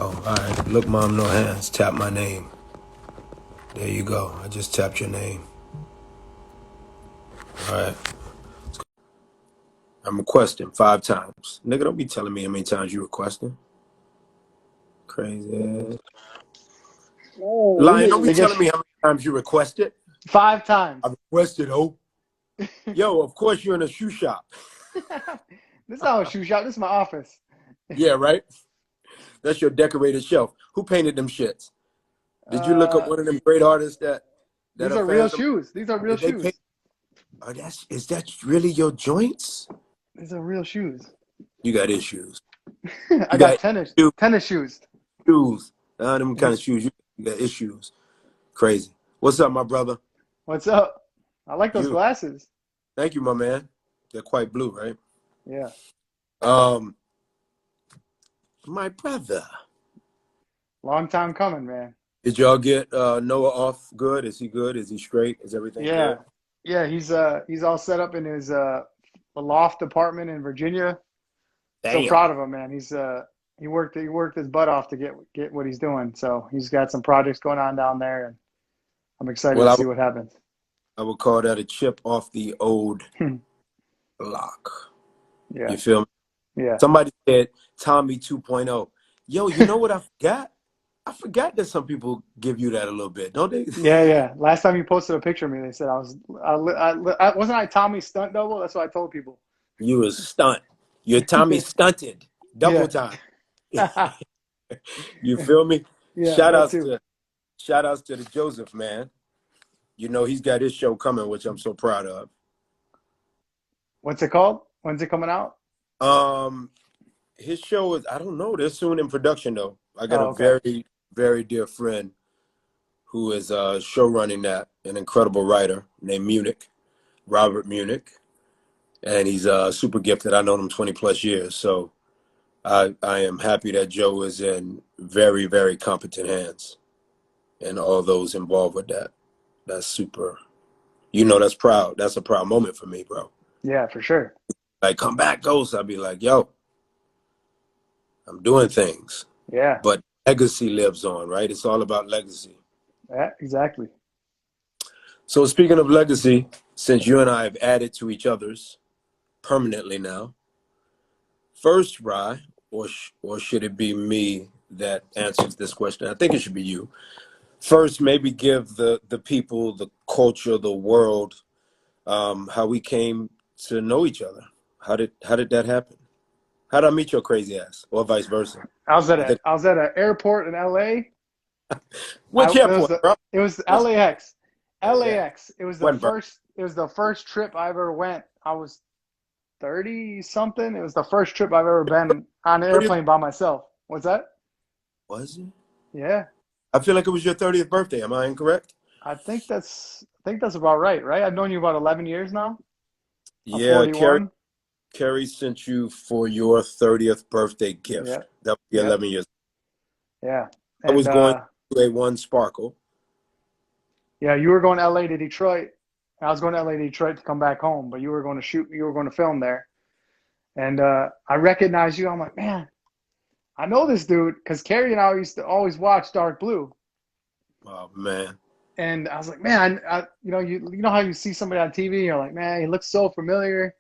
Oh, all right. Look, mom, no hands. Tap my name. There you go. I just tapped your name. All right. I'm requesting 5 times. Nigga, don't be telling me how many times you requesting. Crazy ass. Lion, don't be telling me how many times you requested. 5 times. I requested, oh. Yo, of course you're in a shoe shop. This is not a shoe shop. This is my office. Yeah, right? That's your decorated shelf. Who painted them shits? Did you look up one of them great artists that These are are real fans of? shoes. These are real Did they shoes. paint? Oh, is that really your joints? These are real shoes. You got issues. I got tennis shoes. Shoes. Them kind of shoes. You got issues. Crazy. What's up, my brother? What's up? I like those glasses. Thank you, my man. They're quite blue, right? Yeah. My brother. Long time coming, man. Did y'all get Noah off good? Is he good? Is he straight? Is everything good? Yeah, he's all set up in his loft apartment in Virginia. Damn. So proud of him, man. He worked his butt off to get what he's doing. So he's got some projects going on down there, and I'm excited to see what happens. I would call that a chip off the old block. Yeah. You feel me? Yeah. Somebody said Tommy 2.0. Yo, you know what I forgot? I forgot that some people give you that a little bit, don't they? Yeah. Last time you posted a picture of me, they said wasn't I Tommy's stunt double? That's what I told people. You was stunt. You're Tommy stunted. Double time. You feel me? Yeah. Shout outs to the Joseph, man. You know he's got his show coming, which I'm so proud of. What's it called? When's it coming out? His show is, I don't know. They're soon in production though. I got a very, very dear friend who is show running that, an incredible writer named Robert Munich. And he's super gifted. I known him 20 plus years. So I am happy that Joe is in very, very competent hands and all those involved with that. That's super, that's proud. That's a proud moment for me, bro. Yeah, for sure. Like, come back, Ghost. I'll be like, yo, I'm doing things. Yeah. But legacy lives on, right? It's all about legacy. Yeah, exactly. So speaking of legacy, since you and I have added to each other's permanently now, first, Rye, or should it be me that answers this question? I think it should be you. First, maybe give the people, the culture, the world, how we came to know each other. How did that happen? How did I meet your crazy ass, or vice versa? I was at an airport in LA. Which airport, bro? It was LAX. LAX. Yeah. It was the first trip I ever went. I was 30 something. It was the first trip I've ever been on an airplane by myself. What's that? Was it? Yeah. I feel like it was your 30th birthday. Am I incorrect? I think that's about right? I've known you about 11 years now. Yeah, Carrie sent you for your 30th birthday gift. Yeah. That would be 11 years. Yeah. I was going to A1 Sparkle. Yeah, you were going to LA to Detroit. I was going to LA to Detroit to come back home, but you were going to film there. And I recognized you. I'm like, man, I know this dude, because Carrie and I used to always watch Dark Blue. Oh man. And I was like, man, you know how you see somebody on TV, and you're like, man, he looks so familiar.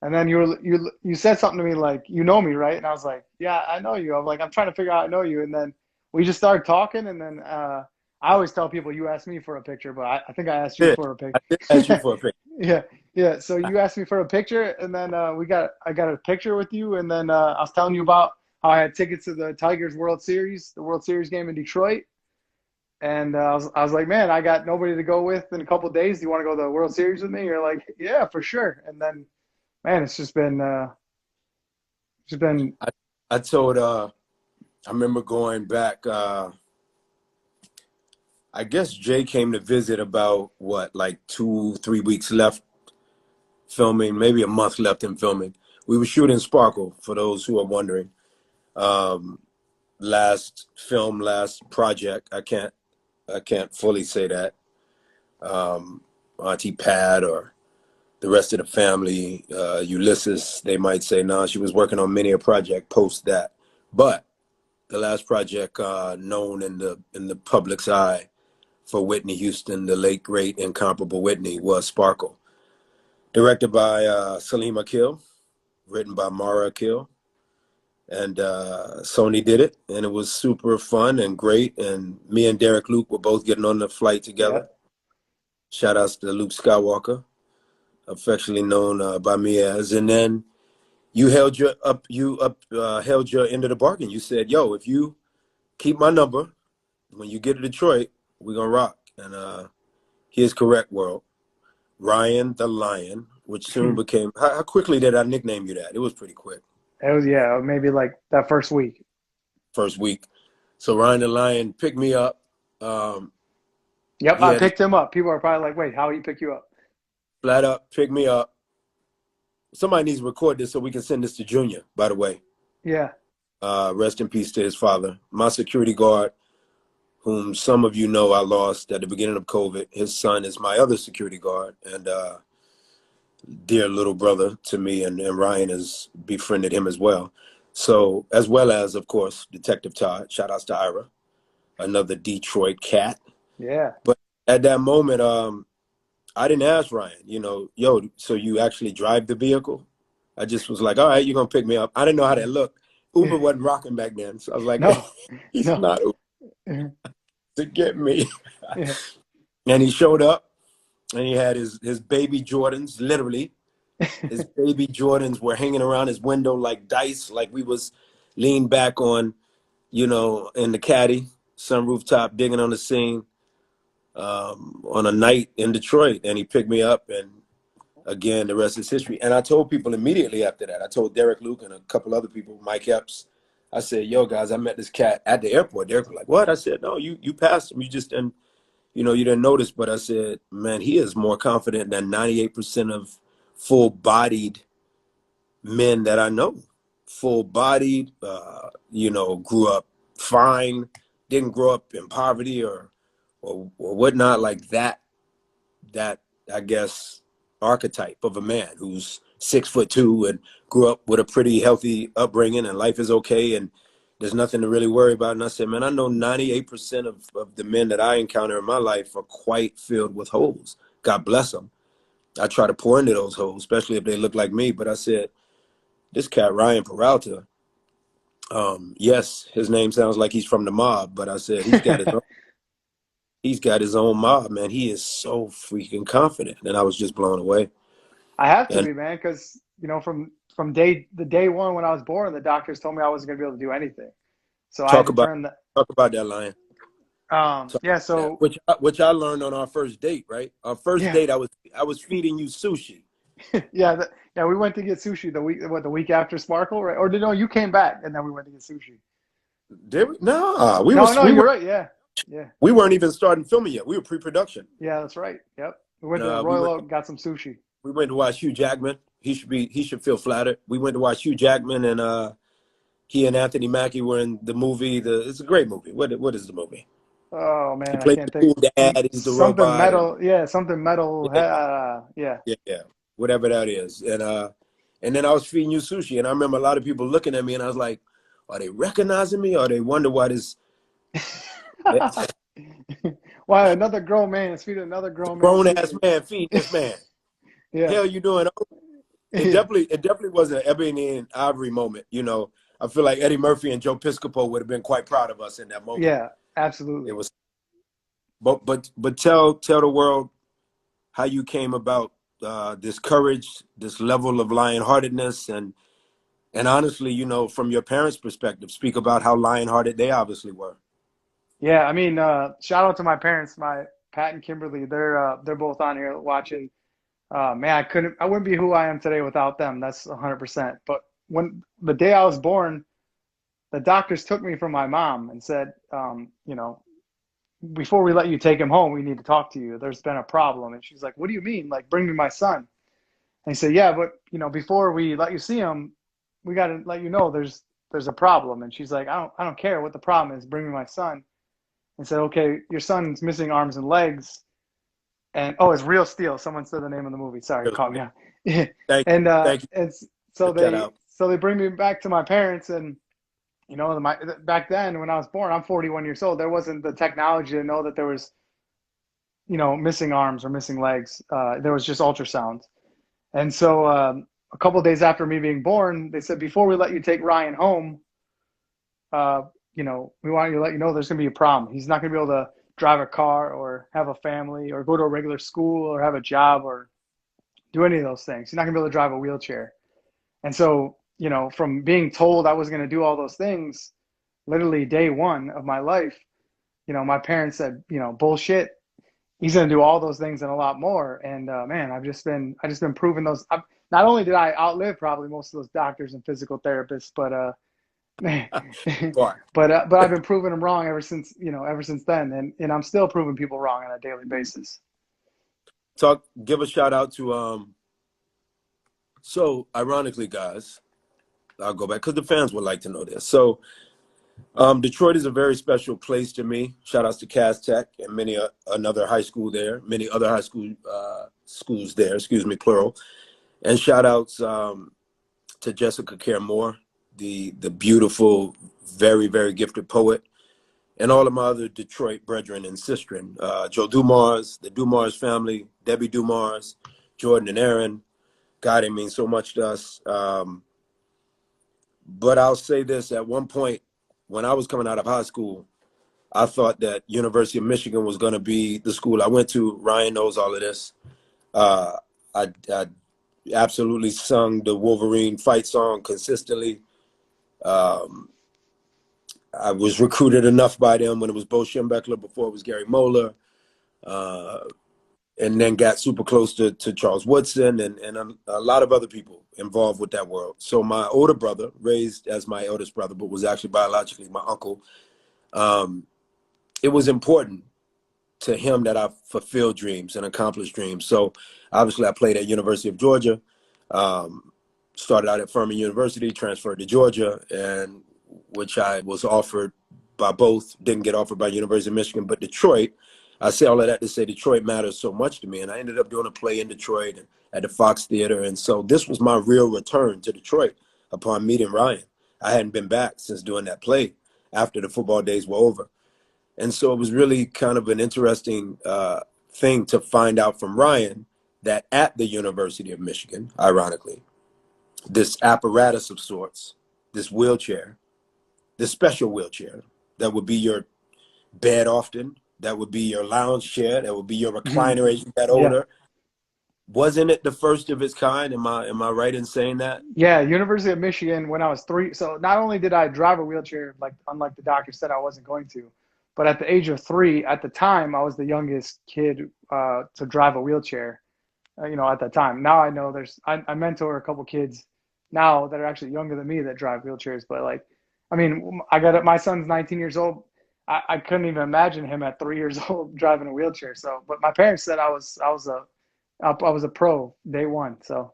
And then you said something to me like, you know me, right? And I was like, yeah, I know you. I'm like, I'm trying to figure out how I know you. And then we just started talking, and then I always tell people you asked me for a picture, but I think I asked you for a picture. I did ask you for a picture. Yeah. So you asked me for a picture, and then I got a picture with you, and then I was telling you about how I had tickets to the Tigers World Series game in Detroit. And I was like, man, I got nobody to go with in a couple of days. Do you want to go to the World Series with me? You're like, yeah, for sure. And then, man, it's just been. I told. I remember going back. I guess Jay came to visit about like 2-3 weeks left filming, maybe a month left in filming. We were shooting Sparkle, for those who are wondering. Last project. I can't fully say that. Auntie Pat or the rest of the family, Ulysses, they might say, no, she was working on many a project post that. But known in the public's eye for Whitney Houston, the late great incomparable Whitney, was Sparkle. Directed by Salim Akil, written by Mara Akil, and Sony did it, and it was super fun and great. And me and Derek Luke were both getting on the flight together. Yep. Shout outs to Luke Skywalker, affectionately known by me as. And then you held your end of the bargain. You said, "Yo, if you keep my number, when you get to Detroit, we're gonna rock." And here's correct, world. Ryan the Lion, which soon became. How quickly did I nickname you that? It was pretty quick. It was, yeah, maybe like that first week. First week. So Ryan the Lion picked me up. Yep, I picked him up. People are probably like, "Wait, how did he pick you up?" Flat up, picked me up. Somebody needs to record this so we can send this to Junior, by the way. Yeah. Rest in peace to his father. My security guard, whom some of you know I lost at the beginning of COVID. His son is my other security guard, and dear little brother to me, and Ryan has befriended him as well. So, as well as, of course, Detective Todd. Shout outs to Ira, another Detroit cat. Yeah. But at that moment, I didn't ask Ryan, yo, so you actually drive the vehicle? I just was like, all right, you're going to pick me up. I didn't know how that looked. Uber wasn't rocking back then. So I was like, no, he's no. not Uber to get me. Yeah. And he showed up, and he had his baby Jordans, literally. His baby Jordans were hanging around his window like dice, like we was leaned back on, in the caddy, sun rooftop, digging on the scene. On a night in Detroit, and he picked me up, and again, the rest is history. And I told people immediately after that. I told Derek Luke and a couple other people, Mike Epps. I said, "Yo, guys, I met this cat at the airport." Derek was like, "What?" I said, "No, you passed him. You just didn't, you didn't notice." But I said, "Man, he is more confident than 98% of full-bodied men that I know. Full-bodied, grew up fine, didn't grow up in poverty or whatnot, like that I guess archetype of a man who's 6'2" and grew up with a pretty healthy upbringing and life is okay and there's nothing to really worry about." And I said, man, I know 98% of the men that I encounter in my life are quite filled with holes. God bless them. I try to pour into those holes, especially if they look like me. But I said, this cat, Ryan Peralta, yes, his name sounds like he's from the mob, but I said, he's got his own mob, man. He is so freaking confident. And I was just blown away. I have to be, man, because, from day one when I was born, the doctors told me I wasn't going to be able to do anything. So I had to turn that. Talk about that, Lion. So which I learned on our first date, right? Our first date, I was feeding you sushi. Yeah, we went to get sushi the week after Sparkle, right? Or no, you came back and then we went to get sushi. Did we? No, you're right. Yeah. We weren't even starting filming yet. We were pre-production. Yeah, that's right. Yep. We went to Royal Oak, got some sushi. We went to watch Hugh Jackman. He should feel flattered. We went to watch Hugh Jackman, and he and Anthony Mackie were in the movie. It's a great movie. What is the movie? Oh man, he played I can't the think. Cool dad. He's the something robot. Metal. Yeah, something metal. Yeah. Whatever that is. And then I was feeding you sushi, and I remember a lot of people looking at me, and I was like, are they recognizing me, or they wonder why this? Why another grown man is feeding another grown ass man feeding this man? Yeah. Hell, you doing? It definitely was an Ebony and Ivory moment. I feel like Eddie Murphy and Joe Piscopo would have been quite proud of us in that moment. Yeah, absolutely. It was, but tell the world how you came about this courage, this level of lion-heartedness, and honestly, from your parents' perspective, speak about how lion-hearted they obviously were. Yeah, I mean, shout out to my parents, my Pat and Kimberly. They're both on here watching. Man, I wouldn't be who I am today without them. That's 100%. But when the day I was born, the doctors took me from my mom and said, before we let you take him home, we need to talk to you. There's been a problem. And she's like, what do you mean? Like, bring me my son. And he said, yeah, but before we let you see him, we got to let you know there's a problem. And she's like, I don't care what the problem is. Bring me my son. And said, okay, your son's missing arms and legs. And it's Real Steel. Someone said the name of the movie. Sorry, caught me out. Thank you. And so they bring me back to my parents, and you know, back then when I was born, I'm 41 years old. There wasn't the technology to know that there was, you know, missing arms or missing legs. There was just ultrasounds. And so a couple of days after me being born, they said, before we let you take Ryan home, uh, you know, we want you to let you know there's going to be a problem. He's not going to be able to drive a car or have a family or go to a regular school or have a job or do any of those things. He's not going to be able to drive a wheelchair. And so, you know, from being told I was going to do all those things, literally day one of my life, you know, my parents said, you know, bullshit. He's going to do all those things and a lot more. And man, I just been proving those. Not only did I outlive probably most of those doctors and physical therapists, but but I've been proving them wrong ever since, you know, ever since then, and I'm still proving people wrong on a daily basis. Give a shout out to so ironically, guys, I'll go back because the fans would like to know this. So Detroit is a very special place to me. Shout outs to Cass Tech and many another high school there, many other high school schools there, excuse me, plural. And shout outs to Jessica Care Moore, the beautiful, very, very gifted poet, and all of my other Detroit brethren and sistren, Joe Dumars, the Dumars family, Debbie Dumars, Jordan and Aaron. God, it means so much to us. But I'll say this, at one point, when I was coming out of high school, I thought that University of Michigan was going to be the school I went to. Ryan knows all of this. I absolutely sung the Wolverine fight song consistently. I was recruited enough by them when it was Bo Schembechler, before it was Gary Moeller, and then got super close to Charles Woodson and a lot of other people involved with that world. So my older brother, raised as my eldest brother, but was actually biologically my uncle, it was important to him that I fulfill dreams and accomplish dreams. So obviously I played at University of Georgia, started out at Furman University, transferred to Georgia, and which I was offered by both, didn't get offered by University of Michigan, but Detroit. I say all of that to say Detroit matters so much to me. And I ended up doing a play in Detroit and at the Fox Theater. And so this was my real return to Detroit upon meeting Ryan. I hadn't been back since doing that play after the football days were over. And so it was really kind of an interesting thing to find out from Ryan that at the University of Michigan, ironically, this apparatus of sorts, this wheelchair, this special wheelchair that would be your bed often, that would be your lounge chair, that would be your recliner as you got older. Yeah. Wasn't it the first of its kind? Am I right in saying that? Yeah, University of Michigan when I was 3. So not only did I drive a wheelchair, like unlike the doctor said I wasn't going to, but at the age of 3, at the time, I was the youngest kid to drive a wheelchair, you know, at that time. Now I know I mentor a couple kids now that are actually younger than me that drive wheelchairs. But like, I mean, my son's 19 years old. I couldn't even imagine him at 3 years old driving a wheelchair. So, but my parents said I was a pro day one. So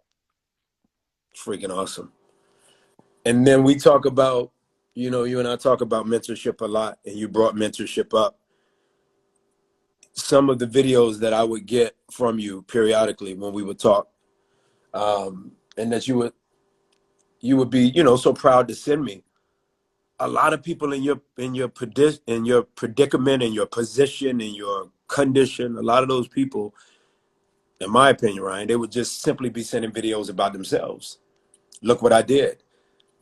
freaking awesome. And then we talk about, you know, you and I talk about mentorship a lot, and you brought mentorship up. Some of the videos that I would get from you periodically when we would talk, and that you would be, you know, so proud to send me. A lot of people in your predicament, in your position, in your condition, a lot of those people, in my opinion, Ryan, they would just simply be sending videos about themselves. Look what I did.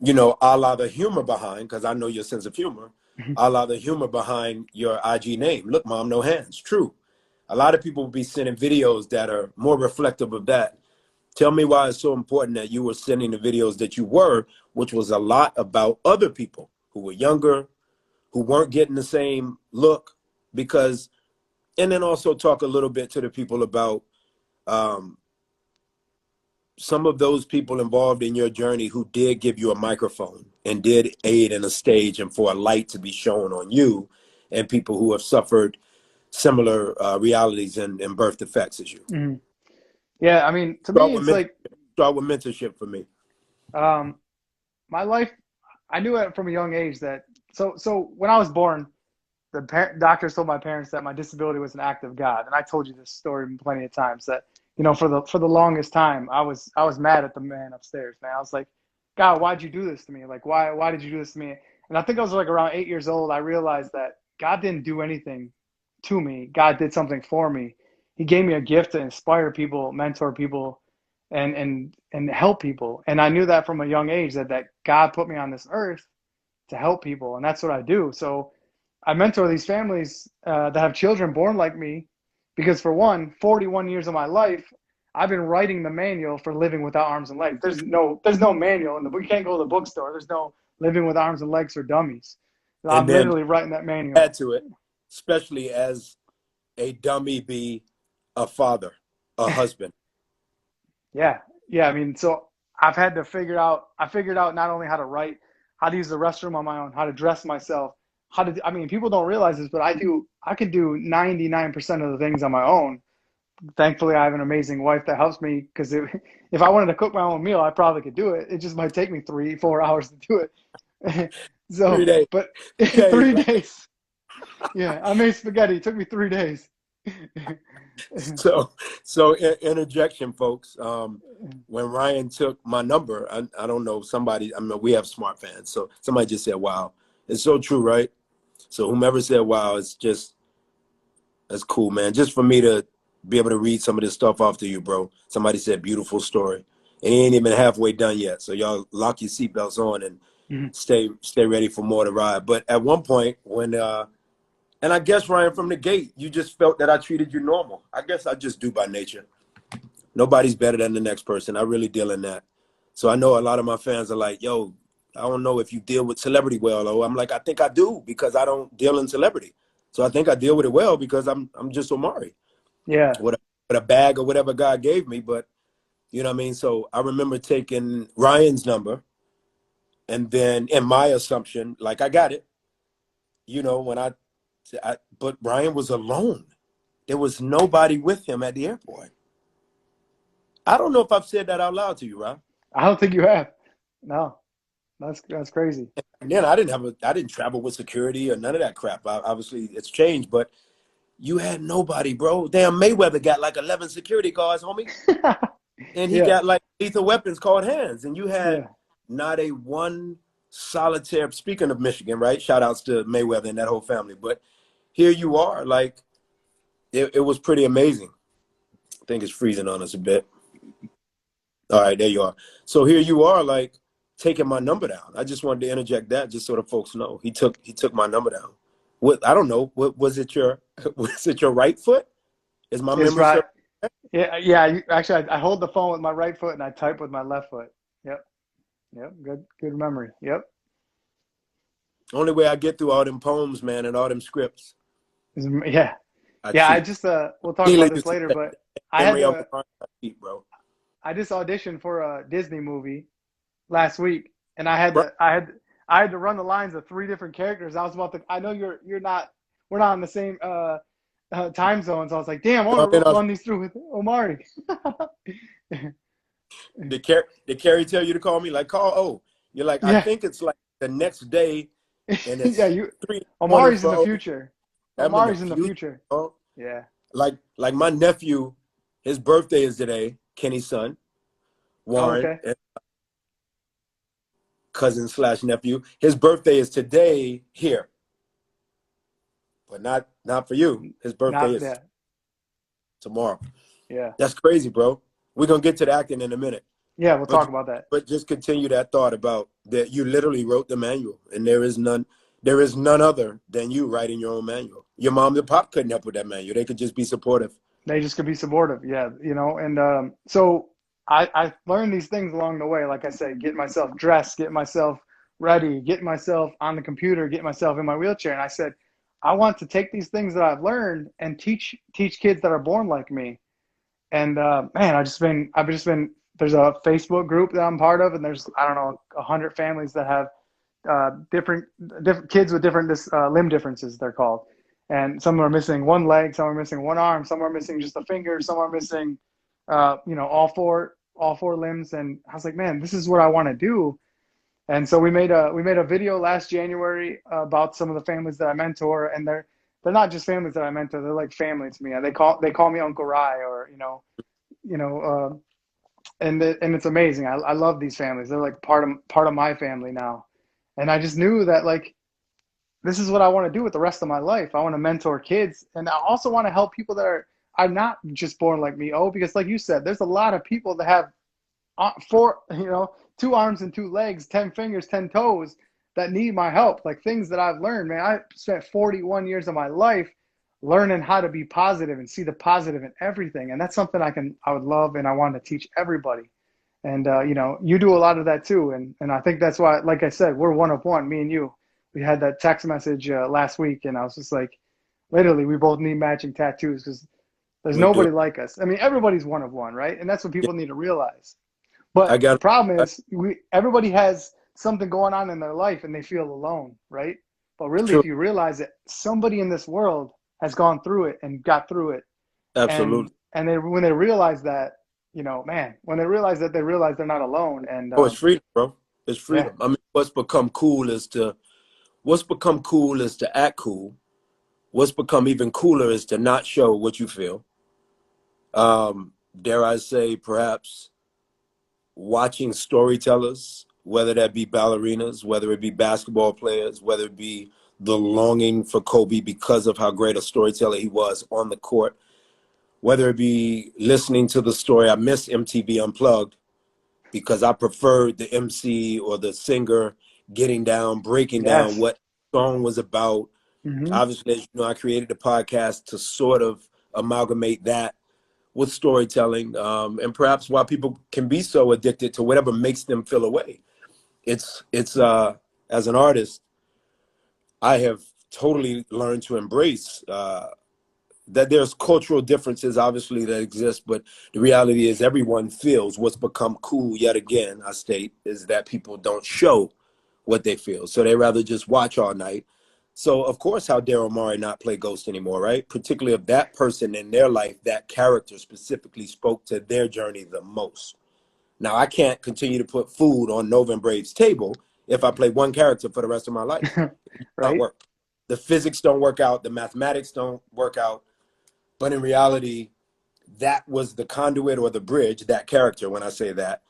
You know, a la the humor behind, because I know your sense of humor, a la the humor behind your IG name. Look, Mom, no hands. True. A lot of people will be sending videos that are more reflective of that. Tell me why it's so important that you were sending the videos that you were, which was a lot about other people who were younger, who weren't getting the same look, because, and then also talk a little bit to the people about some of those people involved in your journey who did give you a microphone and did aid in a stage and for a light to be shown on you, and people who have suffered similar realities and birth defects as you. Mm-hmm. Yeah, I mean, to me, it's like start with mentorship for me. My life, I knew it from a young age that so when I was born, the doctors told my parents that my disability was an act of God, and I told you this story plenty of times that, you know, for the longest time I was mad at the man upstairs, man. I was like, God, why'd you do this to me? Like, why did you do this to me? And I think I was like around 8 years old. I realized that God didn't do anything to me. God did something for me. He gave me a gift to inspire people, mentor people, and help people. And I knew that from a young age that God put me on this earth to help people, and that's what I do. So I mentor these families that have children born like me, because for one, 41 years of my life, I've been writing the manual for living without arms and legs. There's no manual in the book. You can't go to the bookstore. There's no living with arms and legs for dummies. And I'm then literally writing that manual. add to it, especially as a dummy be a father, a husband. Yeah, yeah. I mean, so I've had to figure out. I figured out not only how to write, how to use the restroom on my own, how to dress myself, how to. I mean, people don't realize this, but I do. I can do 99% of the things on my own. Thankfully, I have an amazing wife that helps me, because if I wanted to cook my own meal, I probably could do it. It just might take me 3-4 hours to do it. 3 So, days. but in Okay. 3 days, yeah, I made spaghetti. It took me 3 days. So interjection, folks. When Ryan took my number, I don't know, somebody, I mean, we have smart fans. So somebody just said, wow. It's so true, right? So whomever said, wow, that's cool, man. Just for me to be able to read some of this stuff off to you, bro. Somebody said, beautiful story. And he ain't even halfway done yet. So y'all lock your seatbelts on and stay ready for more to ride. But at one point when, and I guess, Ryan, from the gate, you just felt that I treated you normal. I guess I just do by nature. Nobody's better than the next person. I really deal in that. So I know a lot of my fans are like, yo, I don't know if you deal with celebrity well. Or I'm like, I think I do, because I don't deal in celebrity. So I think I deal with it well because I'm just Omari. Yeah. With a bag or whatever God gave me. But you know what I mean? So I remember taking Ryan's number, and then in my assumption, like, I got it. You know, but Ryan was alone. There was nobody with him at the airport. I don't know if I've said that out loud to you, Rob. I don't think you have. No, that's crazy. And then I didn't travel with security or none of that crap. Obviously, it's changed, but you had nobody, bro. Damn, Mayweather got like 11 security guards, homie, and he Yeah, got like lethal weapons called hands, and you had yeah. not a one solitaire. Speaking of Michigan, right? Shout outs to Mayweather and that whole family. But here you are, like it was pretty amazing. I think it's freezing on us a bit. All right, there you are. So here you are, like taking my number down. I just wanted to interject that, just so the folks know he took my number down. What, I don't know. What was it? Was it your right foot? Is my It's memory right. serve? Yeah, yeah. Actually, I hold the phone with my right foot and I type with my left foot. Yep, yep. Good memory. Yep. Only way I get through all them poems, man, and all them scripts. Yeah, I yeah. I cheat. just we'll talk Keely about this used to later, say, but I had memory of to. the I cheat, bro. I just auditioned for a Disney movie last week, and I had Bro, to. I had to run the lines of 3 different characters. I was about to. I know you're not. We're not in the same time zone, so I was like, damn, I want to run these through with Omari. did Carrie tell you to call me? Like, call O. You're like, I Yeah. think it's like the next day, and Yeah, it's 3:20 Omari's in for the O. future. I'm in the Omari's in the future. future. Oh. Yeah. Like my nephew, his birthday is today. Kenny's son, Oh, Warren, okay. and cousin / nephew. His birthday is today here, but not for you. His birthday Not is that. tomorrow. Yeah. That's crazy, bro. We're gonna get to the acting in a minute. Yeah, we'll But talk about that. but just continue that thought about that you literally wrote the manual, and there is none other than you writing your own manual. Your mom and pop couldn't help with that manual. They could just be supportive. They just could be supportive. Yeah, and so I learned these things along the way. Like I said, getting myself dressed, getting myself ready, getting myself on the computer, getting myself in my wheelchair. And I said, I want to take these things that I've learned and teach kids that are born like me. And man, I've just been. There's a Facebook group that I'm part of, and there's, I don't know, 100 families that have different kids with different limb differences, they're called. And some are missing one leg, some are missing one arm, some are missing just a finger, some are missing all four limbs. And I was like, man, this is what I want to do. And so we made a video last January about some of the families that I mentor, and they're not just families that I mentor, they're like family to me. They call me Uncle Rai, or you know and it's amazing. I love these families. They're like part of my family now. And I just knew that like, this is what I want to do with the rest of my life. I want to mentor kids. And I also want to help people that are not just born like me. Oh, because like you said, there's a lot of people that have four, 2 arms and 2 legs, 10 fingers, 10 toes that need my help. Like things that I've learned, man. I spent 41 years of my life learning how to be positive and see the positive in everything. And that's something I would love and I want to teach everybody. And, you do a lot of that too. And I think that's why, like I said, we're one of one, me and you. We had that text message last week, and I was just like, literally, we both need matching tattoos because there's We do. nobody like us. I mean, everybody's one of one, right? And that's what Yeah, people need to realize. I But the got. problem is, everybody has something going on in their life, and they feel alone, right? But really, if True. you realize it, somebody in this world has gone through it and got through it, and Absolutely. when they realize that, man, when they realize that, they realize they're not alone, and Oh, it's freedom, bro. It's yeah, freedom. I mean, what's become cool is to act cool. What's become even cooler is to not show what you feel. Dare I say, perhaps watching storytellers, whether that be ballerinas, whether it be basketball players, whether it be the longing for Kobe because of how great a storyteller he was on the court, whether it be listening to the story. I miss MTV Unplugged because I preferred the MC or the singer getting down, breaking down yes, what the song was about. hmm Obviously, as you know, I created the podcast to sort of amalgamate that with storytelling, and perhaps why people can be so addicted to whatever makes them feel away. It's as an artist, I have totally learned to embrace that there's cultural differences obviously that exist, but the reality is everyone feels. What's become cool yet again, I state, is that people don't show what they feel. So they rather just watch all night. So of course, how dare Omari not play Ghost anymore, right? Particularly if that person in their life, that character specifically spoke to their journey the most. Now I can't continue to put food on Nova and Brave's table if I play one character for the rest of my life. It does not right, work. The physics don't work out, the mathematics don't work out. But in reality, that was the conduit or the bridge, that character, when I say that,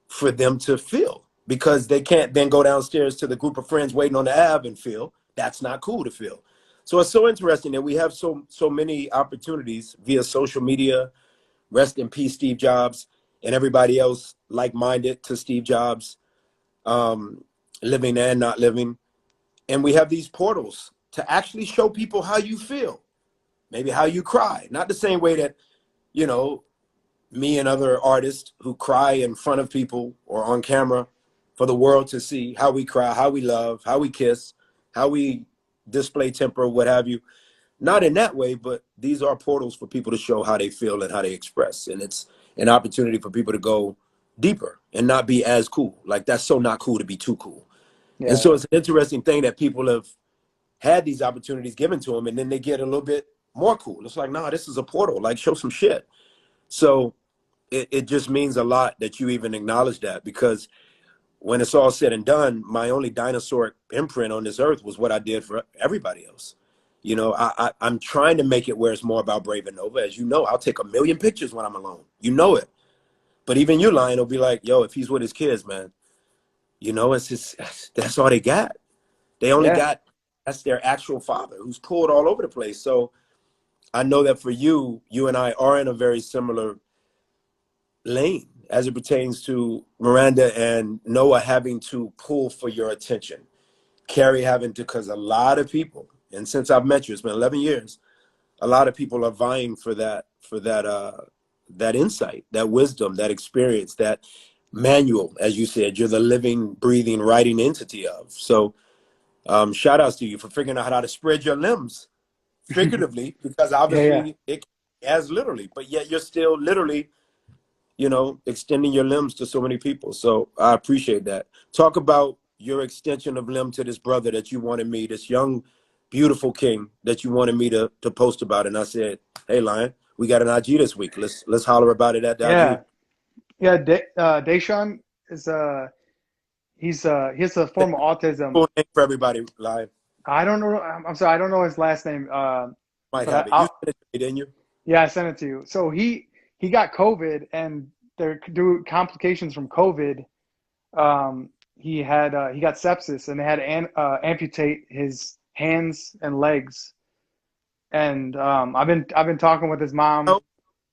for them to feel. Because they can't then go downstairs to the group of friends waiting on the Ave and feel. That's not cool to feel. So it's so interesting that we have so many opportunities via social media. Rest in peace, Steve Jobs, and everybody else like-minded to Steve Jobs, um, living and not living. And we have these portals to actually show people how you feel, maybe how you cry. Not the same way that, you know, me and other artists who cry in front of people or on camera for the world to see how we cry, how we love, how we kiss, how we display temper, what have you. Not in that way, but these are portals for people to show how they feel and how they express. And it's an opportunity for people to go deeper and not be as cool. Like, that's so not cool to be too cool. And yeah, so it's an interesting thing that people have had these opportunities given to them and then they get a little bit more cool. It's like, nah, this is a portal. Like, show some shit. So it just means a lot that you even acknowledge that, because when it's all said and done, my only dinosaur imprint on this earth was what I did for everybody else. You know, I'm trying to make it where it's more about Brave and Nova. As you know, I'll take a million pictures when I'm alone. You know it. But even you, Lion, will be like, yo, if he's with his kids, man, you know, it's just, that's all they got. They only yeah, got, that's their actual father who's pulled all over the place. So I know that for you, you and I are in a very similar lane as it pertains to Miranda and Noah having to pull for your attention. Carrie having to, because a lot of people, and since I've met you, it's been 11 years, a lot of people are vying for that insight, that wisdom, that experience, that manual, as you said, you're the living, breathing, writing entity of. So shout outs to you for figuring out how to spread your limbs figuratively, because yeah, yeah. obviously it as literally, but yet you're still literally, you know, extending your limbs to so many people. So I appreciate that. Talk about your extension of limb to this brother that you wanted me, this young, beautiful king that you wanted me to post about. And I said, hey, Lion, we got an IG this week. Let's holler about it at the IG. Yeah, yeah. Deshawn is he has a form of autism. Full name for everybody, Lion. I don't know. I'm sorry, I don't know his last name. Might But have it. You I'll sent it to me, didn't you? yeah, I sent it to you. So he got COVID, and there due complications from COVID. he got sepsis, and they had to amputate his hands and legs. And I've been talking with his mom. How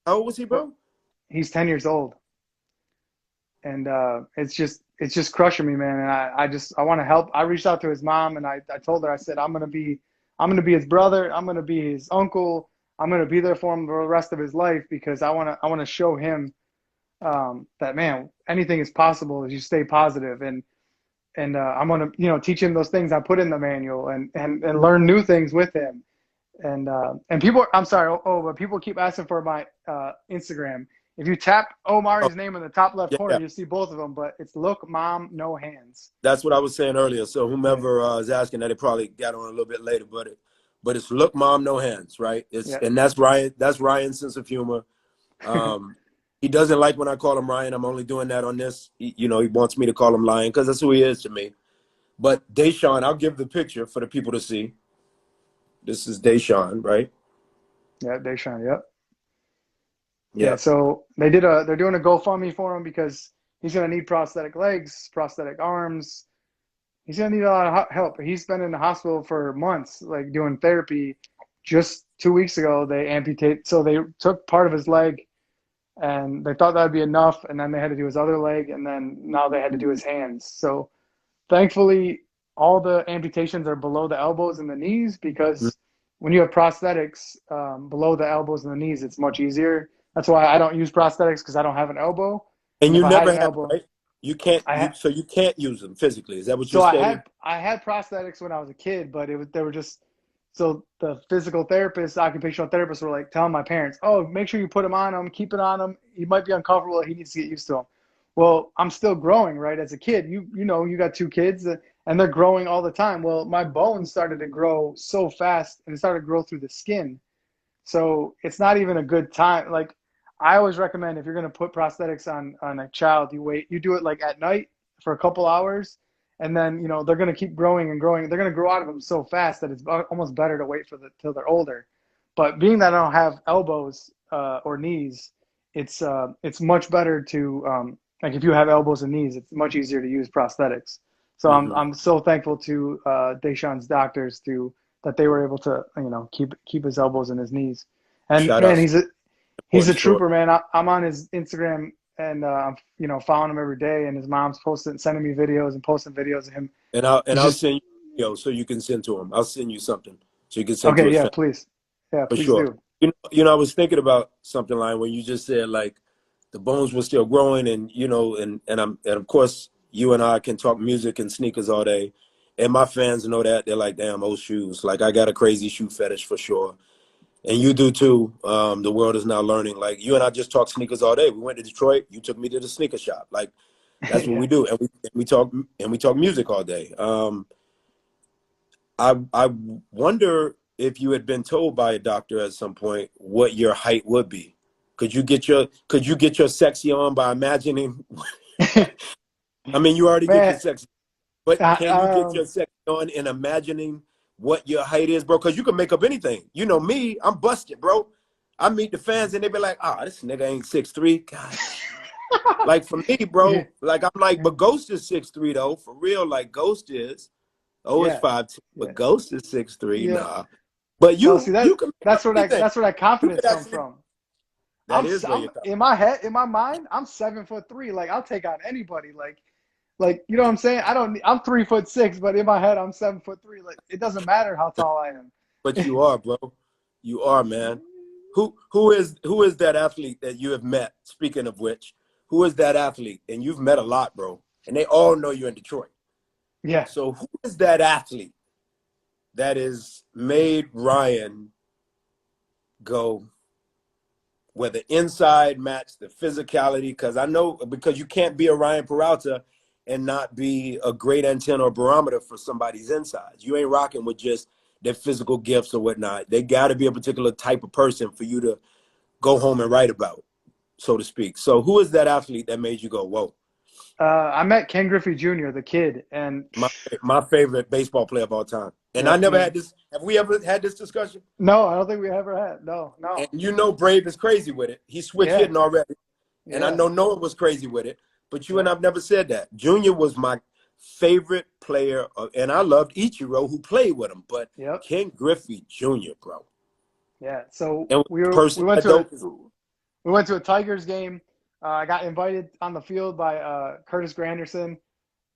old was he, bro? He's 10 years old, and it's just crushing me, man. And I want to help. I reached out to his mom, and I told her, I said, I'm gonna be his brother. I'm gonna be his uncle. I'm gonna be there for him for the rest of his life, because I wanna show him that, man, anything is possible if you stay positive. And I'm gonna, teach him those things I put in the manual, and learn new things with him. And people, I'm sorry, but people keep asking for my Instagram. If you tap Oh, Omari's name in the top left yeah, corner, yeah. you'll see both of them. But it's Look Mom No Hands. That's what I was saying earlier. So Yeah, whomever is asking that, it probably got on a little bit later, but it's Look Mom No Hands, right? yeah. And that's Ryan. That's Ryan's sense of humor. Um, he doesn't like when I call him Ryan. I'm only doing that on this. He wants me to call him Lion because that's who he is to me. But Deshawn, I'll give the picture for the people to see. This is Deshawn, right? Yeah, Deshawn. Yep. Yeah. Yeah. So they're doing a GoFundMe for him, because he's gonna need prosthetic legs, prosthetic arms. He's gonna need a lot of help. He's been in the hospital for months, like doing therapy. Just 2 weeks ago, so they took part of his leg, and they thought that'd be enough, and then they had to do his other leg, and then now they had to do his hands. So thankfully, all the amputations are below the elbows and the knees, because when you have prosthetics below the elbows and the knees, it's much easier. That's why I don't use prosthetics, because I don't have an elbow. And And you if I had never an had, elbow, right? You can't. I had So you can't use them physically. Is that what you're so stating? I had prosthetics when I was a kid, but they were just, so the physical therapists, occupational therapists were like telling my parents, "Oh, make sure you put him on him, keep it on him. He might be uncomfortable. He needs to get used to him." Well, I'm still growing, right? As a kid, you got two kids, and they're growing all the time. Well, my bones started to grow so fast, and it started to grow through the skin. So it's not even a good time. Like, I always recommend, if you're going to put prosthetics on a child, you do it like at night for a couple hours, and then they're going to keep growing and growing. They're going to grow out of them so fast that it's almost better to wait till they're older. But being that I don't have elbows or knees, it's much better to like, if you have elbows and knees, it's much easier to use prosthetics. So Hmm. I'm so thankful to Deshawn's doctors that they were able to keep his elbows and his knees. And Shout man, out. he's a Important story. trooper, man. I'm on his Instagram, and I'm following him every day. And his mom's sending me videos and posting videos of him. And He's I'll just send you a video so you can send to him. I'll send you something so you can send to okay. his Yeah, family please. Yeah, for please sure. do. I was thinking about something like when you just said like the bones were still growing, and and of course you and I can talk music and sneakers all day, and my fans know that. They're like, damn, those shoes. Like, I got a crazy shoe fetish for sure. And you do too. The world is now learning. Like, you and I just talk sneakers all day. We went to Detroit. You took me to the sneaker shop. Like, that's what we Yeah. do. And we talk music all day. I wonder if you had been told by a doctor at some point what your height would be. Could you get your sexy on by imagining? I mean, you already get your Man, sexy, but I, can you get your sexy on in imagining what your height is, bro? Because you can make up anything. You know me, I'm busted, bro. I meet the fans and they be like, "Ah, this nigga ain't 6'3". God. Like, for me, yeah, bro, like, I'm like, but Ghost is 6'3" though, for real. Like, Ghost is. Oh, it's yeah, 5'2", yeah, but Ghost is 6'3". yeah. Nah, but No, see, you can make up anything. that's where that You confidence could comes actually. from. That is where I'm you're coming. in my head, in my mind, I'm 7'3". Like, I'll take on anybody. Like, you know what I'm saying? I'm 3'6", but in my head I'm 7'3". Like, it doesn't matter how tall I But am. you are, bro. You are, man. Who is that athlete that you have met? Speaking of which, who is that athlete? And you've met a lot, bro. And they all know you're in Detroit. Yeah. So who is that athlete that has made Ryan go where the inside match the physicality? Because I know, because you can't be a Ryan Peralta and not be a great antenna or barometer for somebody's insides. You ain't rocking with just their physical gifts or whatnot. They got to be a particular type of person for you to go home and write about, so to speak. So who is that athlete that made you go, whoa? I met Ken Griffey Jr., the kid, and My favorite baseball player of all time. And I yeah, never had this. Have we ever had this discussion? no, I don't think we ever had. No, And no. Brave is crazy with it. He switched Yeah, hitting already. And I yeah, know Noah was crazy with it. But you and yeah. I've never said that. Junior was my favorite player, and I loved Ichiro, who played with him, but Yep. Ken Griffey Jr., bro. Yeah. So And we person went that to dope is a Tigers game. I got invited on the field by Curtis Granderson,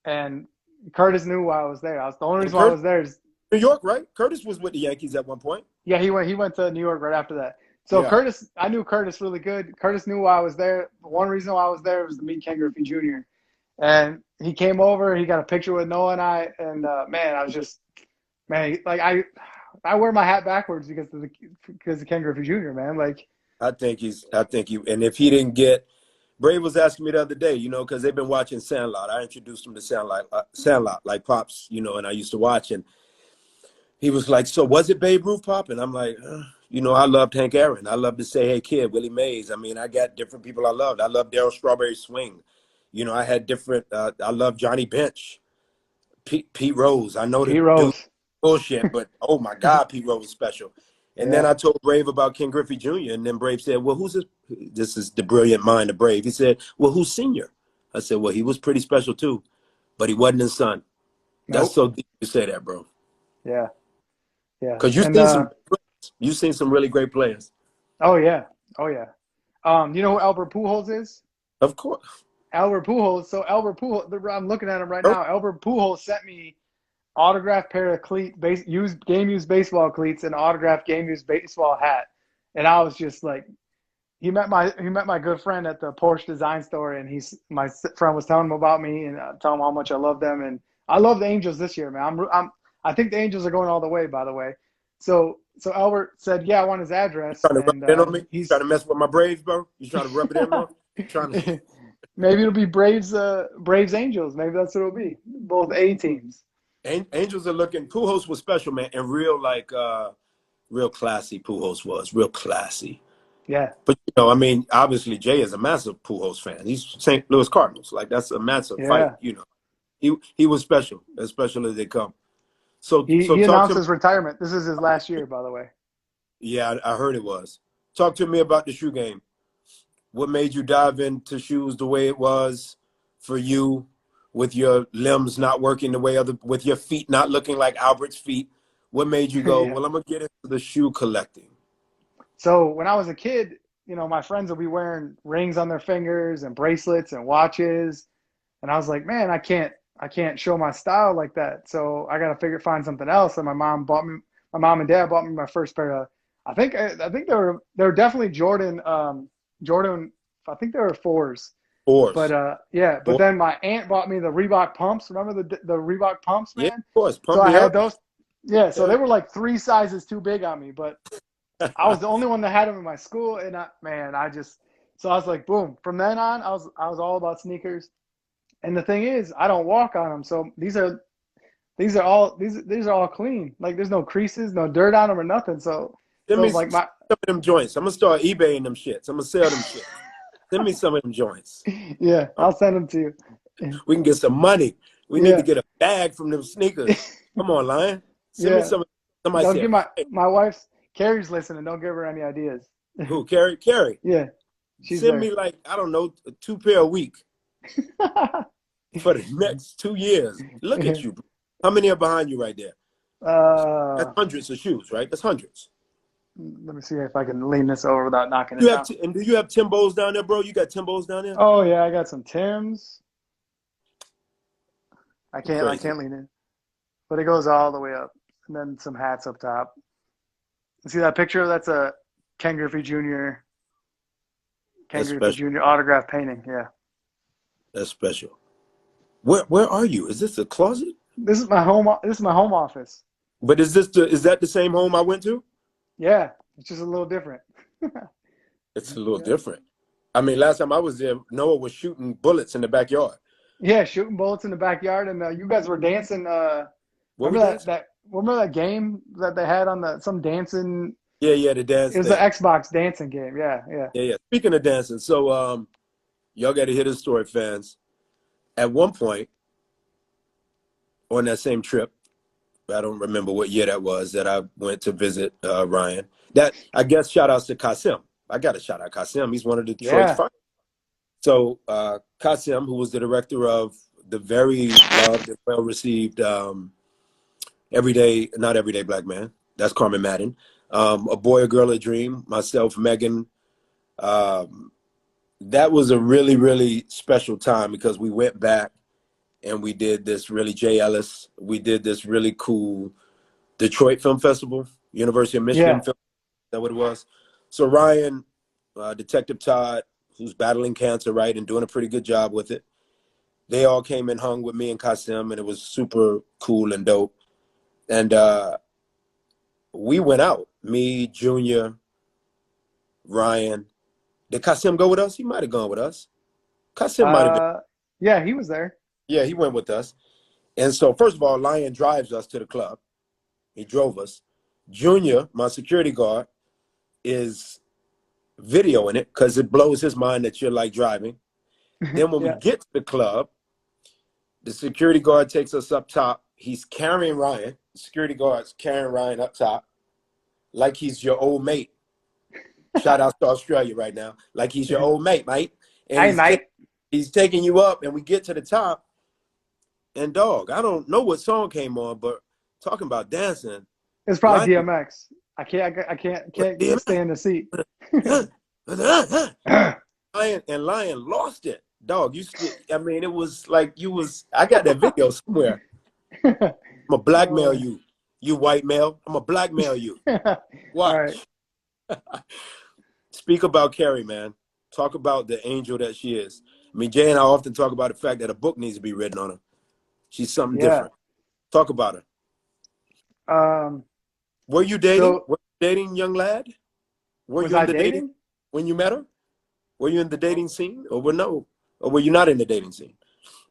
and Curtis knew why I was there. I was the only and reason why I Curtis, was there is New York, right? Curtis was with the Yankees at one point. yeah, he went to New York right after that. So Yeah. I knew Curtis really good. Curtis knew why I was there. One reason why I was there was to meet Ken Griffey Jr. And he came over. He got a picture with Noah and I. And man, I was just like I wear my hat backwards because of Ken Griffey Jr. Man, like I think and if he didn't get, Brave was asking me the other day, you know, because they've been watching Sandlot. I introduced him to Sandlot, like Pops, you know, and I used to watch, and he was like, "So was it Babe Ruth, Pop?" And I'm like, you know, I loved Hank Aaron. I love to say, "Hey, kid," Willie Mays. I mean, I got different people I loved. I loved Darryl Strawberry Swing. You know, I had different. I love Johnny Bench, Pete Rose. I know the Pete dude Rose. bullshit, but oh my God, Pete Rose was special. And then Yeah. I told Brave about Ken Griffey Jr. And then Brave said, "Well, who's this?" This is the brilliant mind of Brave. He said, "Well, who's senior?" I said, "Well, he was pretty special too, but he wasn't his son." That's Nope. so deep to say that, bro. Yeah. Yeah. Because you've seen some really great players. Oh yeah. Oh yeah. You know who Albert Pujols is? Of course. Albert Pujols. So Albert Pujols, I'm looking at him right now. Albert Pujols sent me autographed pair of game used baseball cleats and autographed game used baseball hat, and I was just like, he met my good friend at the Porsche design store, and my friend was telling him about me and telling him how much I love them, and I love the Angels this year, man. I think the Angels are going all the way, by the way. So Albert said, yeah, I want his address, Trying to rub it in on me? he's Trying to mess with my Braves, bro? You trying to rub it in on me? Trying to... Maybe it'll be Braves Angels. Maybe that's what it'll be. Both A teams. Angels are looking. Pujols was special, man, and real classy. Pujols was real classy. Yeah. But you know, I mean, obviously Jay is a massive Pujols fan. He's St. Louis Cardinals. Like that's a massive fight. You know, he was special, as special as they come. So he talk announced to his retirement. This is his last year, by the way. Yeah, I heard it was. Talk to me about the shoe game. What made you dive into shoes the way it was for you, with your limbs not working the way with your feet not looking like Albert's feet? What made you go, well, I'm going to get into the shoe collecting? So when I was a kid, you know, my friends would be wearing rings on their fingers and bracelets and watches. And I was like, man, I can't show my style like that. So I got to find something else. And my mom and dad bought me my first pair of, I think they were definitely Jordan, I think they were fours. But yeah, but then my aunt bought me the Reebok pumps. Remember the Reebok pumps, man? Yeah, of course. So I had those. Yeah, so they were like 3 sizes too big on me, but I was the only one that had them in my school, and I was like, boom. From then on, I was all about sneakers. And the thing is, I don't walk on them, so these are all clean. Like there's no creases, no dirt on them or nothing. So Send me like some of them joints. I'm gonna start eBaying them shits. I'm gonna sell them shit. Send me some of them joints. Yeah, I'll send them to you. We can get some money. We need to get a bag from them sneakers. Come on, Lion. Send me some. Somebody don't give my wife's Carrie's listening. Don't give her any ideas. Who? Carrie? Carrie. Yeah. Send me like, I don't know, 2 pair a week for the next 2 years. Look at you. How many are behind you right there? That's hundreds of shoes, right? That's hundreds. Let me see if I can lean this over without knocking it down. And do you have Timbos down there, bro? You got Timbos down there? Oh yeah, I got some Timbs. I can't lean in, but it goes all the way up, and then some hats up top. You see that picture? That's a Ken Griffey Jr. Autograph painting. Yeah, that's special. Where are you? Is this a closet? This is my home. This is my home office. But is that the same home I went to? Yeah, it's just a little different. It's a little different. I mean, last time I was there, Noah was shooting bullets in the backyard. Yeah, shooting bullets in the backyard, and you guys were dancing. Remember that game that they had on some dancing? Yeah, the dance. It was the Xbox dancing game. Yeah. Speaking of dancing, so y'all got to hear this story, fans. At one point on that same trip, I don't remember what year that was, that I went to visit Ryan. That, I guess, shout outs to Kasim. I got to shout out Kasim. He's one of Detroit's finest. So Kasim, who was the director of the very loved and well received not everyday black man. That's Carmen Madden. A Boy, a Girl, a Dream. Myself, Megan. That was a really, really special time because we went back and we did this really, Jay Ellis. We did this really cool Detroit Film Festival, University of Michigan Yeah. Film. Is that what it was? So Ryan, Detective Todd, who's battling cancer, right, and doing a pretty good job with it. They all came and hung with me and Kasim, and it was super cool and dope. And we went out, me, Junior, Ryan. Did Kasim go with us? He might have gone with us. Kasim might have been. Yeah, he was there. Yeah, he went with us. And so, first of all, Lion drives us to the club. He drove us. Junior, my security guard, is videoing it because it blows his mind that you're like driving. Then when we Yeah. get to the club, the security guard takes us up top. He's carrying Ryan. The security guard's carrying Ryan up top like he's your old mate. Shout out to Australia right now. Like he's your old mate, mate. And Hey, mate. he's taking you up, and we get to the top. And dog, I don't know what song came on, but talking about dancing. It's probably DMX. I can't stay in the seat. Lion lost it. Dog, I mean, it was like I got that video somewhere. I'm gonna blackmail you, you white male. I'm gonna blackmail you. Watch. Right. Speak about Carrie, man. Talk about the angel that she is. I mean, Jay and I often talk about the fact that a book needs to be written on her. She's something different. Talk about her. Were you dating? Were you dating, young lad? Was I dating when you met her? Were you in the dating scene, or were you not in the dating scene?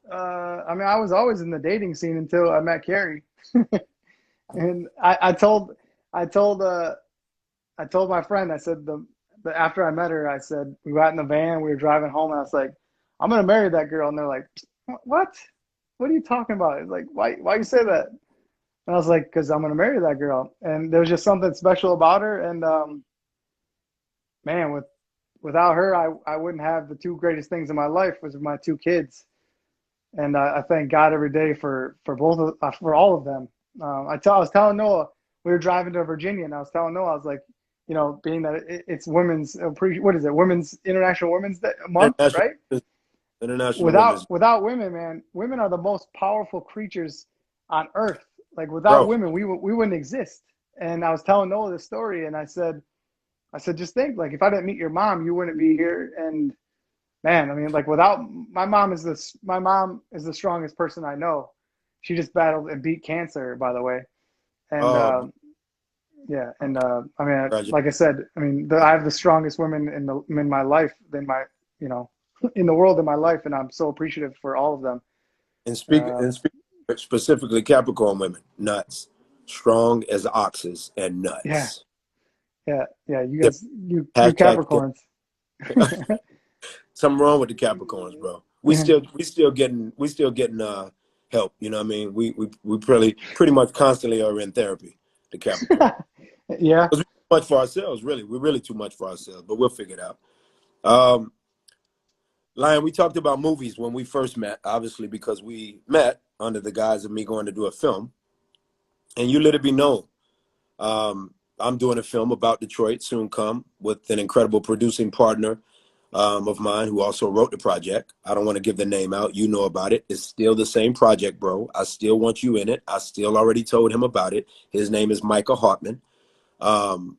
I mean, I was always in the dating scene until I met Carrie. And I told my friend, I said after I met her, I said, we got in the van, we were driving home, and I was like, I'm gonna marry that girl. And they're like, what? What are you talking about? It's like, why you say that? And I was like, because I'm gonna marry that girl. And there was just something special about her. And man, without her, I wouldn't have the two greatest things in my life, was my two kids. And I thank God every day for all of them. I was telling Noah, we were driving to Virginia, and I was telling Noah, I was like, being that it's women's, what is it? International Women's Month, right? Without women, man, women are the most powerful creatures on earth. Like without women, we wouldn't exist. And I was telling Noah this story, and I said, just think, like, if I didn't meet your mom, you wouldn't be here. And man, I mean, like, my mom is the strongest person I know. She just battled and beat cancer, by the way. And yeah, and I mean, like I said, I mean, I have the strongest women in my life in the world in my life, and I'm so appreciative for all of them. And speak specifically Capricorn women, nuts, strong as oxes and nuts. Yeah. You guys, you Capricorns. Something wrong with the Capricorns, bro. We still getting help. You know what I mean? We pretty much constantly are in therapy. The Capricorn. Yeah. We're too much for ourselves, really. We're really too much for ourselves, but we'll figure it out. Lion, we talked about movies when we first met, obviously, because we met under the guise of me going to do a film. And you let it be known. I'm doing a film about Detroit, soon come, with an incredible producing partner of mine who also wrote the project. I don't want to give the name out. You know about it. It's still the same project, bro. I still want you in it. I still already told him about it. His name is Micah Hartman,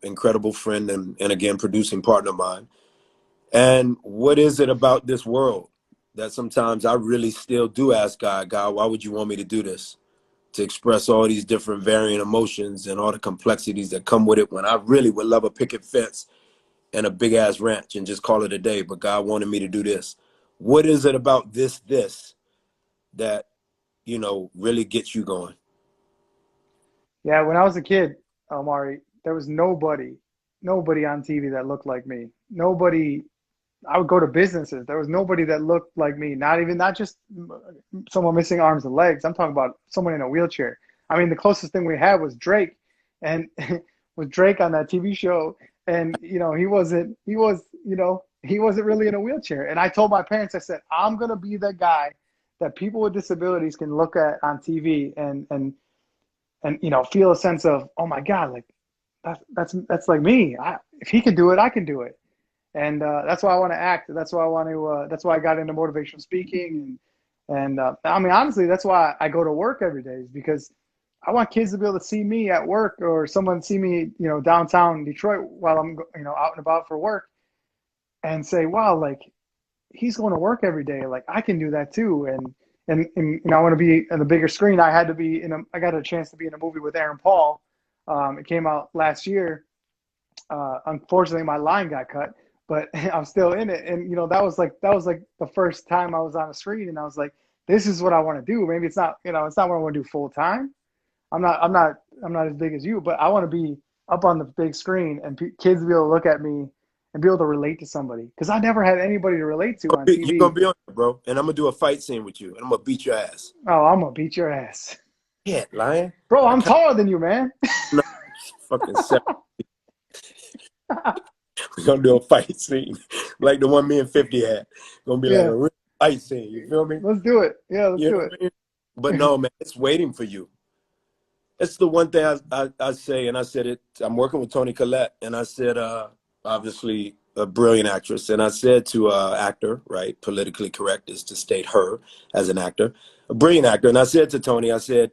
incredible friend and again, producing partner of mine. And what is it about this world that sometimes I really still do ask God, why would you want me to do this? To express all these different varying emotions and all the complexities that come with it, when I really would love a picket fence and a big ass ranch and just call it a day, but God wanted me to do this. What is it about this that, really gets you going? Yeah, when I was a kid, Omari, there was nobody on TV that looked like me. Nobody. I would go to businesses. There was nobody that looked like me. Not just someone missing arms and legs. I'm talking about someone in a wheelchair. I mean, the closest thing we had was Drake, and with Drake on that TV show, and he wasn't really in a wheelchair. And I told my parents, I said, I'm gonna be the guy that people with disabilities can look at on TV and you know, feel a sense of, oh my God, like that's like me. If he can do it, I can do it. And that's why I want to act. That's why I want to. That's why I got into motivational speaking, and I mean, honestly, that's why I go to work every day, is because I want kids to be able to see me at work, or someone see me, you know, downtown Detroit while I'm, you know, out and about for work, and say, wow, like he's going to work every day. Like I can do that too. And you know, I want to be on the bigger screen. I got a chance to be in a movie with Aaron Paul. It came out last year. Unfortunately, my line got cut, but I'm still in it. And you know, that was like the first time I was on a screen, and I was like, this is what I want to do. Maybe it's not, you know, it's not what I want to do full time. I'm not as big as you, but I want to be up on the big screen and kids be able to look at me and be able to relate to somebody, because I never had anybody to relate to on TV. You're gonna be on it, bro, and I'm gonna do a fight scene with you, and I'm gonna beat your ass. Oh, I'm gonna beat your ass. Yeah, lion. Bro, I'm taller than you, man. No, fucking 7. We're gonna do a fight scene like the one me and 50 had. Gonna be like a real fight scene. You feel me? Let's do it. Yeah, let's do it. I mean? But no, man, it's waiting for you. It's the one thing I say, and I said it. I'm working with Toni Collette, and I said, obviously a brilliant actress, and I said to actor, right? Politically correct is to state her as an actor, a brilliant actor, and I said to Toni, I said,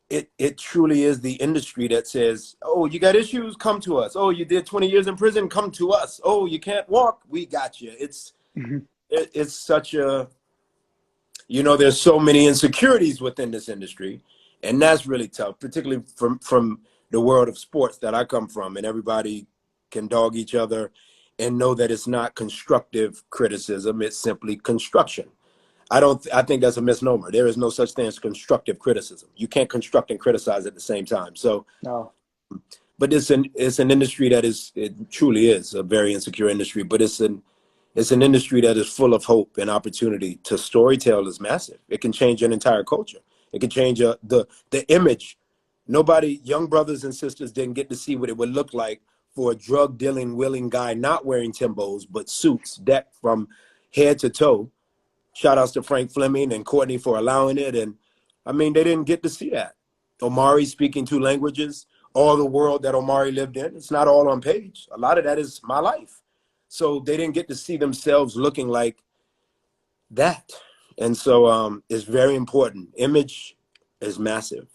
it truly is the industry that says, oh, you got issues, come to us. Oh, you did 20 years in prison, come to us. Oh, you can't walk, we got you. It's it's such a, you know, there's so many insecurities within this industry, and that's really tough, particularly from the world of sports that I come from, and everybody can dog each other and know that it's not constructive criticism, it's simply construction. I think that's a misnomer. There is no such thing as constructive criticism. You can't construct and criticize at the same time. So, no. But it's an industry that it truly is a very insecure industry, but it's an industry that is full of hope and opportunity. To storytell is massive. It can change an entire culture. It can change the image. Young brothers and sisters didn't get to see what it would look like for a drug dealing, willing guy not wearing Timbos, but suits decked from head to toe. Shout outs to Frank Fleming and Courtney for allowing it. And I mean, they didn't get to see that. Omari speaking 2 languages, all the world that Omari lived in. It's not all on page. A lot of that is my life. So they didn't get to see themselves looking like that. And so it's very important. Image is massive.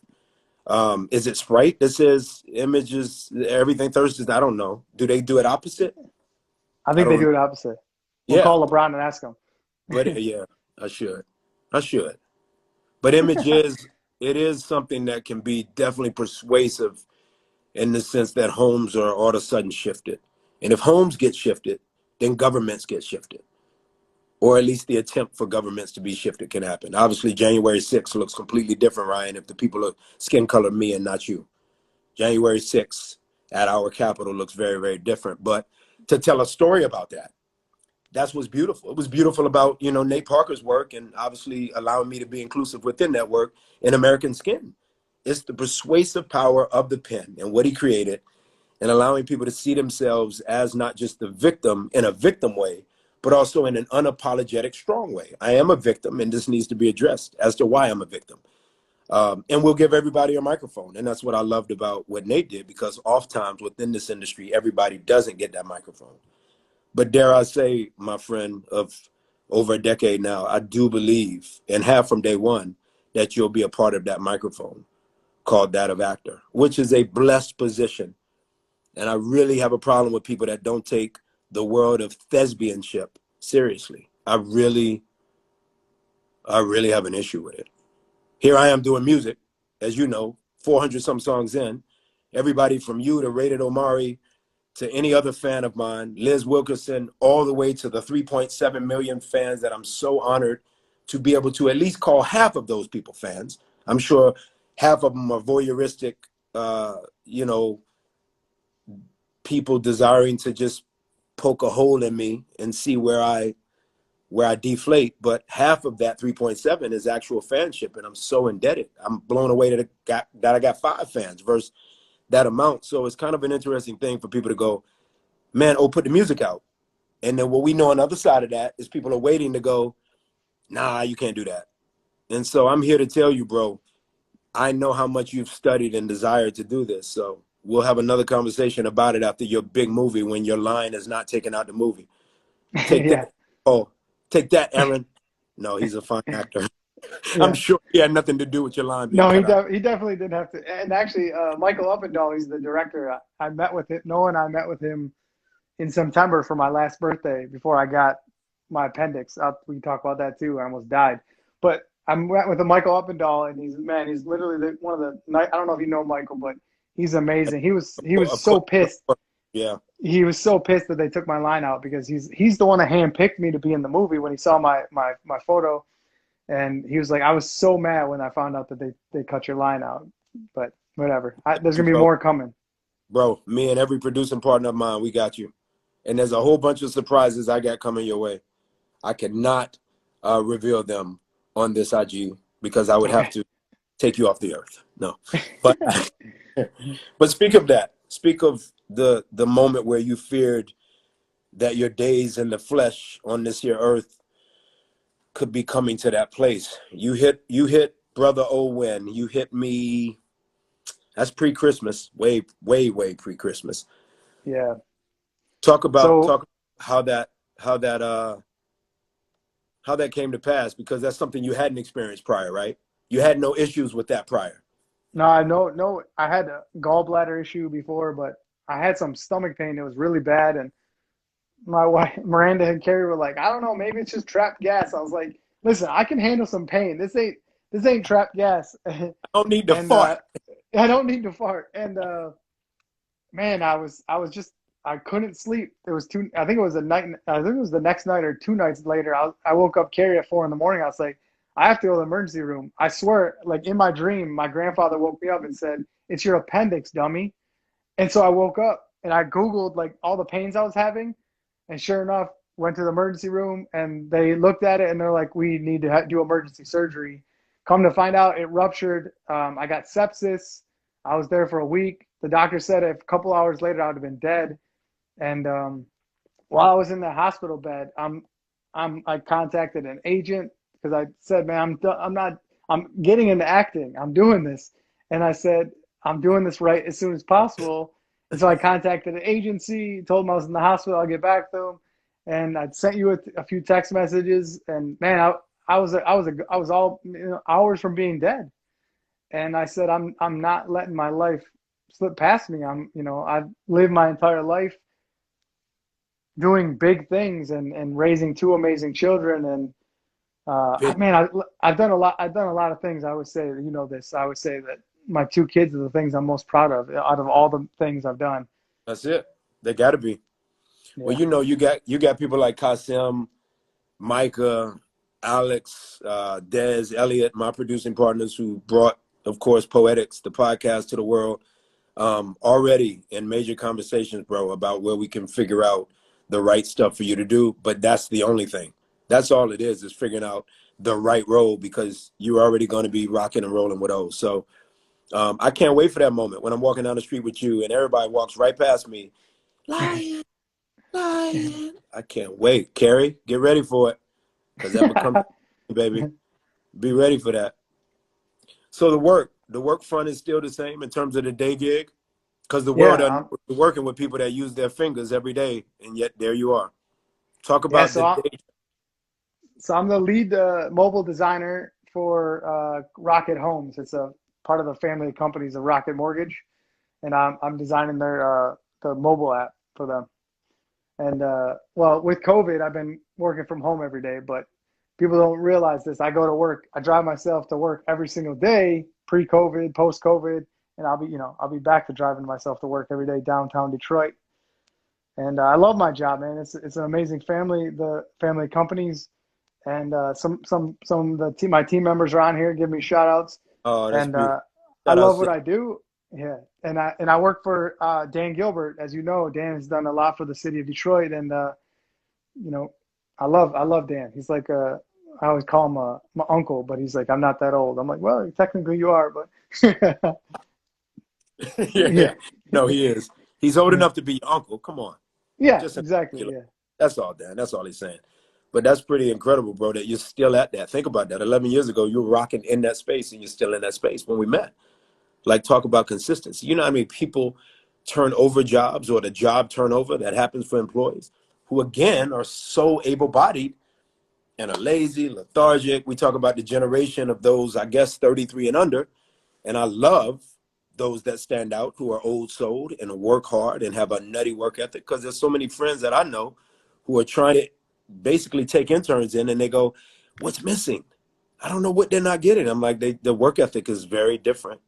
Is it Sprite that says image is everything Thursdays? I don't know. Do they do it opposite? I think they do it opposite. We'll call LeBron and ask him. But yeah, I should. But image is something that can be definitely persuasive in the sense that homes are all of a sudden shifted. And if homes get shifted, then governments get shifted. Or at least the attempt for governments to be shifted can happen. Obviously, January 6th looks completely different, Ryan, if the people are skin color me and not you. January 6th at our capital looks very, very different. But to tell a story about that, that's what's beautiful. It was beautiful about, you know, Nate Parker's work, and obviously allowing me to be inclusive within that work in American Skin. It's the persuasive power of the pen and what he created, and allowing people to see themselves as not just the victim in a victim way, but also in an unapologetic, strong way. I am a victim, and this needs to be addressed as to why I'm a victim. And we'll give everybody a microphone. And that's what I loved about what Nate did, because oftentimes within this industry, everybody doesn't get that microphone. But dare I say, my friend of over a decade now, I do believe, and have from day one, that you'll be a part of that microphone called that of actor, which is a blessed position. And I really have a problem with people that don't take the world of thespianship seriously. I really have an issue with it. Here I am doing music, as you know, 400 some songs in. Everybody from you to Rated Omari to any other fan of mine, Liz Wilkerson, all the way to the 3.7 million fans that I'm so honored to be able to at least call half of those people fans. I'm sure half of them are voyeuristic, you know, people desiring to just poke a hole in me and see where I deflate. But half of that 3.7 is actual fanship, and I'm so indebted. I'm blown away that I got 5 fans versus that amount. So it's kind of an interesting thing for people to go, man, put the music out. And then what we know on the other side of that is people are waiting to go, nah, you can't do that. And so I'm here to tell you, bro, I know how much you've studied and desired to do this. So we'll have another conversation about it after your big movie when your line is not taken out the movie. Take Yeah. that. Oh, take that, Aaron. No, he's a fine actor. I'm Yeah. sure he had nothing to do with your line being No, cut out. he definitely didn't have to. And actually, Michael Uppendahl, he's the director. I met with him. Noah and I met with him in September for my last birthday before I got my appendix. We can talk about that too. I almost died. But I met with Michael Uppendahl, and he's literally one of the. I don't know if you know Michael, but he's amazing. He was Of so course. pissed. Yeah. He was so pissed that they took my line out because he's the one that handpicked me to be in the movie when he saw my photo. And he was like, I was so mad when I found out that they cut your line out. But whatever. There's going to be more coming. Bro, me and every producing partner of mine, we got you. And there's a whole bunch of surprises I got coming your way. I cannot reveal them on this IG because I would have to take you off the earth. No. But but speak of that. Speak of the moment where you feared that your days in the flesh on this here earth could be coming to that place. You hit Brother Owen. You hit me. That's pre-Christmas. Way pre-Christmas. Yeah. Talk So how that came to pass, because that's something you hadn't experienced prior, right? You had no issues with that prior. no, I had a gallbladder issue before, but I had some stomach pain that was really bad. And my wife, Miranda and Carrie were like, I don't know, maybe it's just trapped gas. I was like, listen, I can handle some pain. This ain't trapped gas. I don't need to And fart. I don't need to fart. And man, I couldn't sleep. It was I think it was a night. I think it was the next night or 2 nights later. I woke up Carrie at 4 in the morning. I was like, I have to go to the emergency room. I swear, like in my dream, my grandfather woke me up and said, "It's your appendix, dummy." And so I woke up and I Googled like all the pains I was having, and sure enough, went to the emergency room and they looked at it and they're like, "We need to do emergency surgery." Come to find out, it ruptured. I got sepsis. I was there for a week. The doctor said a couple hours later I would have been dead. And while I was in the hospital bed, I contacted an agent because I said, "Man, I'm getting into acting. I'm doing this." And I said, "I'm doing this right as soon as possible." And so I contacted an agency, told them I was in the hospital. I'll get back to them. And I'd sent you a few text messages. And man, I was all, hours from being dead. And I said, I'm not letting my life slip past me. I've lived my entire life doing big things and raising two amazing children. And man, I've done a lot. I've done a lot of things. I would say, this. I would say that my two kids are the things I'm most proud of out of all the things I've done. That's it. They got to be. Yeah. Well, you got people like Kasim, Micah, Alex, Des, Elliot, my producing partners, who brought, of course, Poetics, the podcast, to the world. Already in major conversations, bro, about where we can figure out the right stuff for you to do. But that's the only thing. That's all it is figuring out the right role, because you're already going to be rocking and rolling with those. So I can't wait for that moment when I'm walking down the street with you and everybody walks right past me. Lion, lion. I can't wait. Carrie, get ready for it, because that becomes, baby. Be ready for that. So the work front is still the same in terms of the day gig, because the world Yeah. are working with people that use their fingers every day, and yet there you are. Talk Yeah. about the day. So I'm the lead mobile designer for Rocket Homes. It's a part of the family of companies of Rocket Mortgage, and I'm designing their the mobile app for them. And well, with COVID, I've been working from home every day, but people don't realize this. I go to work. I drive myself to work every single day, pre-COVID, post-COVID, and I'll be back to driving myself to work every day downtown Detroit. And I love my job, man. It's an amazing family. The family companies, and some of my team members are on here. Give me shout outs. Oh, that's And beautiful. I Shout out love what I do. Yeah, and I work for Dan Gilbert, as you know. Dan has done a lot for the city of Detroit, and you know, I love Dan. He's like I always call him my uncle, but he's like, I'm not that old. I'm like, well, technically you are, but yeah, yeah, no, he is. He's old yeah, enough to be your uncle. Come on, yeah, just exactly, yeah, that's all, Dan. That's all he's saying. But that's pretty incredible, bro, that you're still at that. Think about that. 11 years ago, you were rocking in that space, and you're still in that space when we met. Like, talk about consistency. You know how many people turn over jobs, or the job turnover that happens for employees who, again, are so able-bodied and are lazy, lethargic. We talk about the generation of those, I guess, 33 and under. And I love those that stand out, who are old-souled and work hard and have a nutty work ethic, because there's so many friends that I know who are trying to basically take interns in, and they go, what's missing? I don't know what they're not getting. I'm like, the work ethic is very different.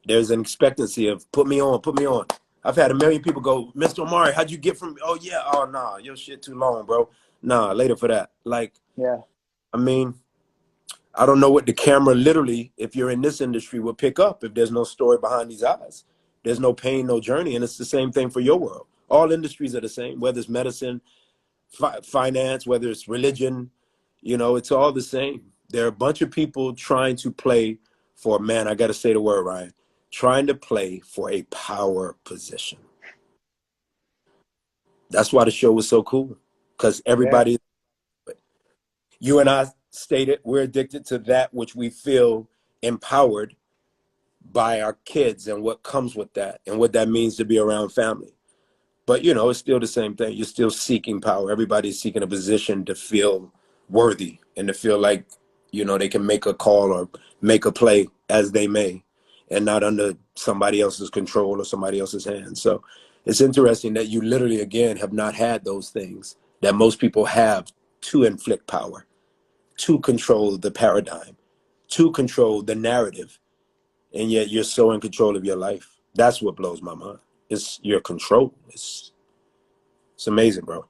There's an expectancy of put me on, put me on. I've had a million people go, Mr. Omari, how'd you get from, oh yeah, oh nah, your shit too long, bro. Nah, later for that. Like, Yeah. I mean, I don't know what the camera literally, if you're in this industry, will pick up if there's no story behind these eyes. There's no pain, no journey. And it's the same thing for your world. All industries are the same, whether it's medicine, finance, whether it's religion, you know, it's all the same. There are a bunch of people trying to play for, man, I got to say the word, Ryan, trying to play for a power position. That's why the show was so cool, because everybody, you and I stated, we're addicted to that which we feel empowered by our kids and what comes with that and what that means to be around family. But, you know, it's still the same thing. You're still seeking power. Everybody's seeking a position to feel worthy and to feel like, you know, they can make a call or make a play as they may, and not under somebody else's control or somebody else's hands. So it's interesting that you literally, again, have not had those things that most people have to inflict power, to control the paradigm, to control the narrative. And yet you're so in control of your life. That's what blows my mind. It's your control. It's amazing, bro.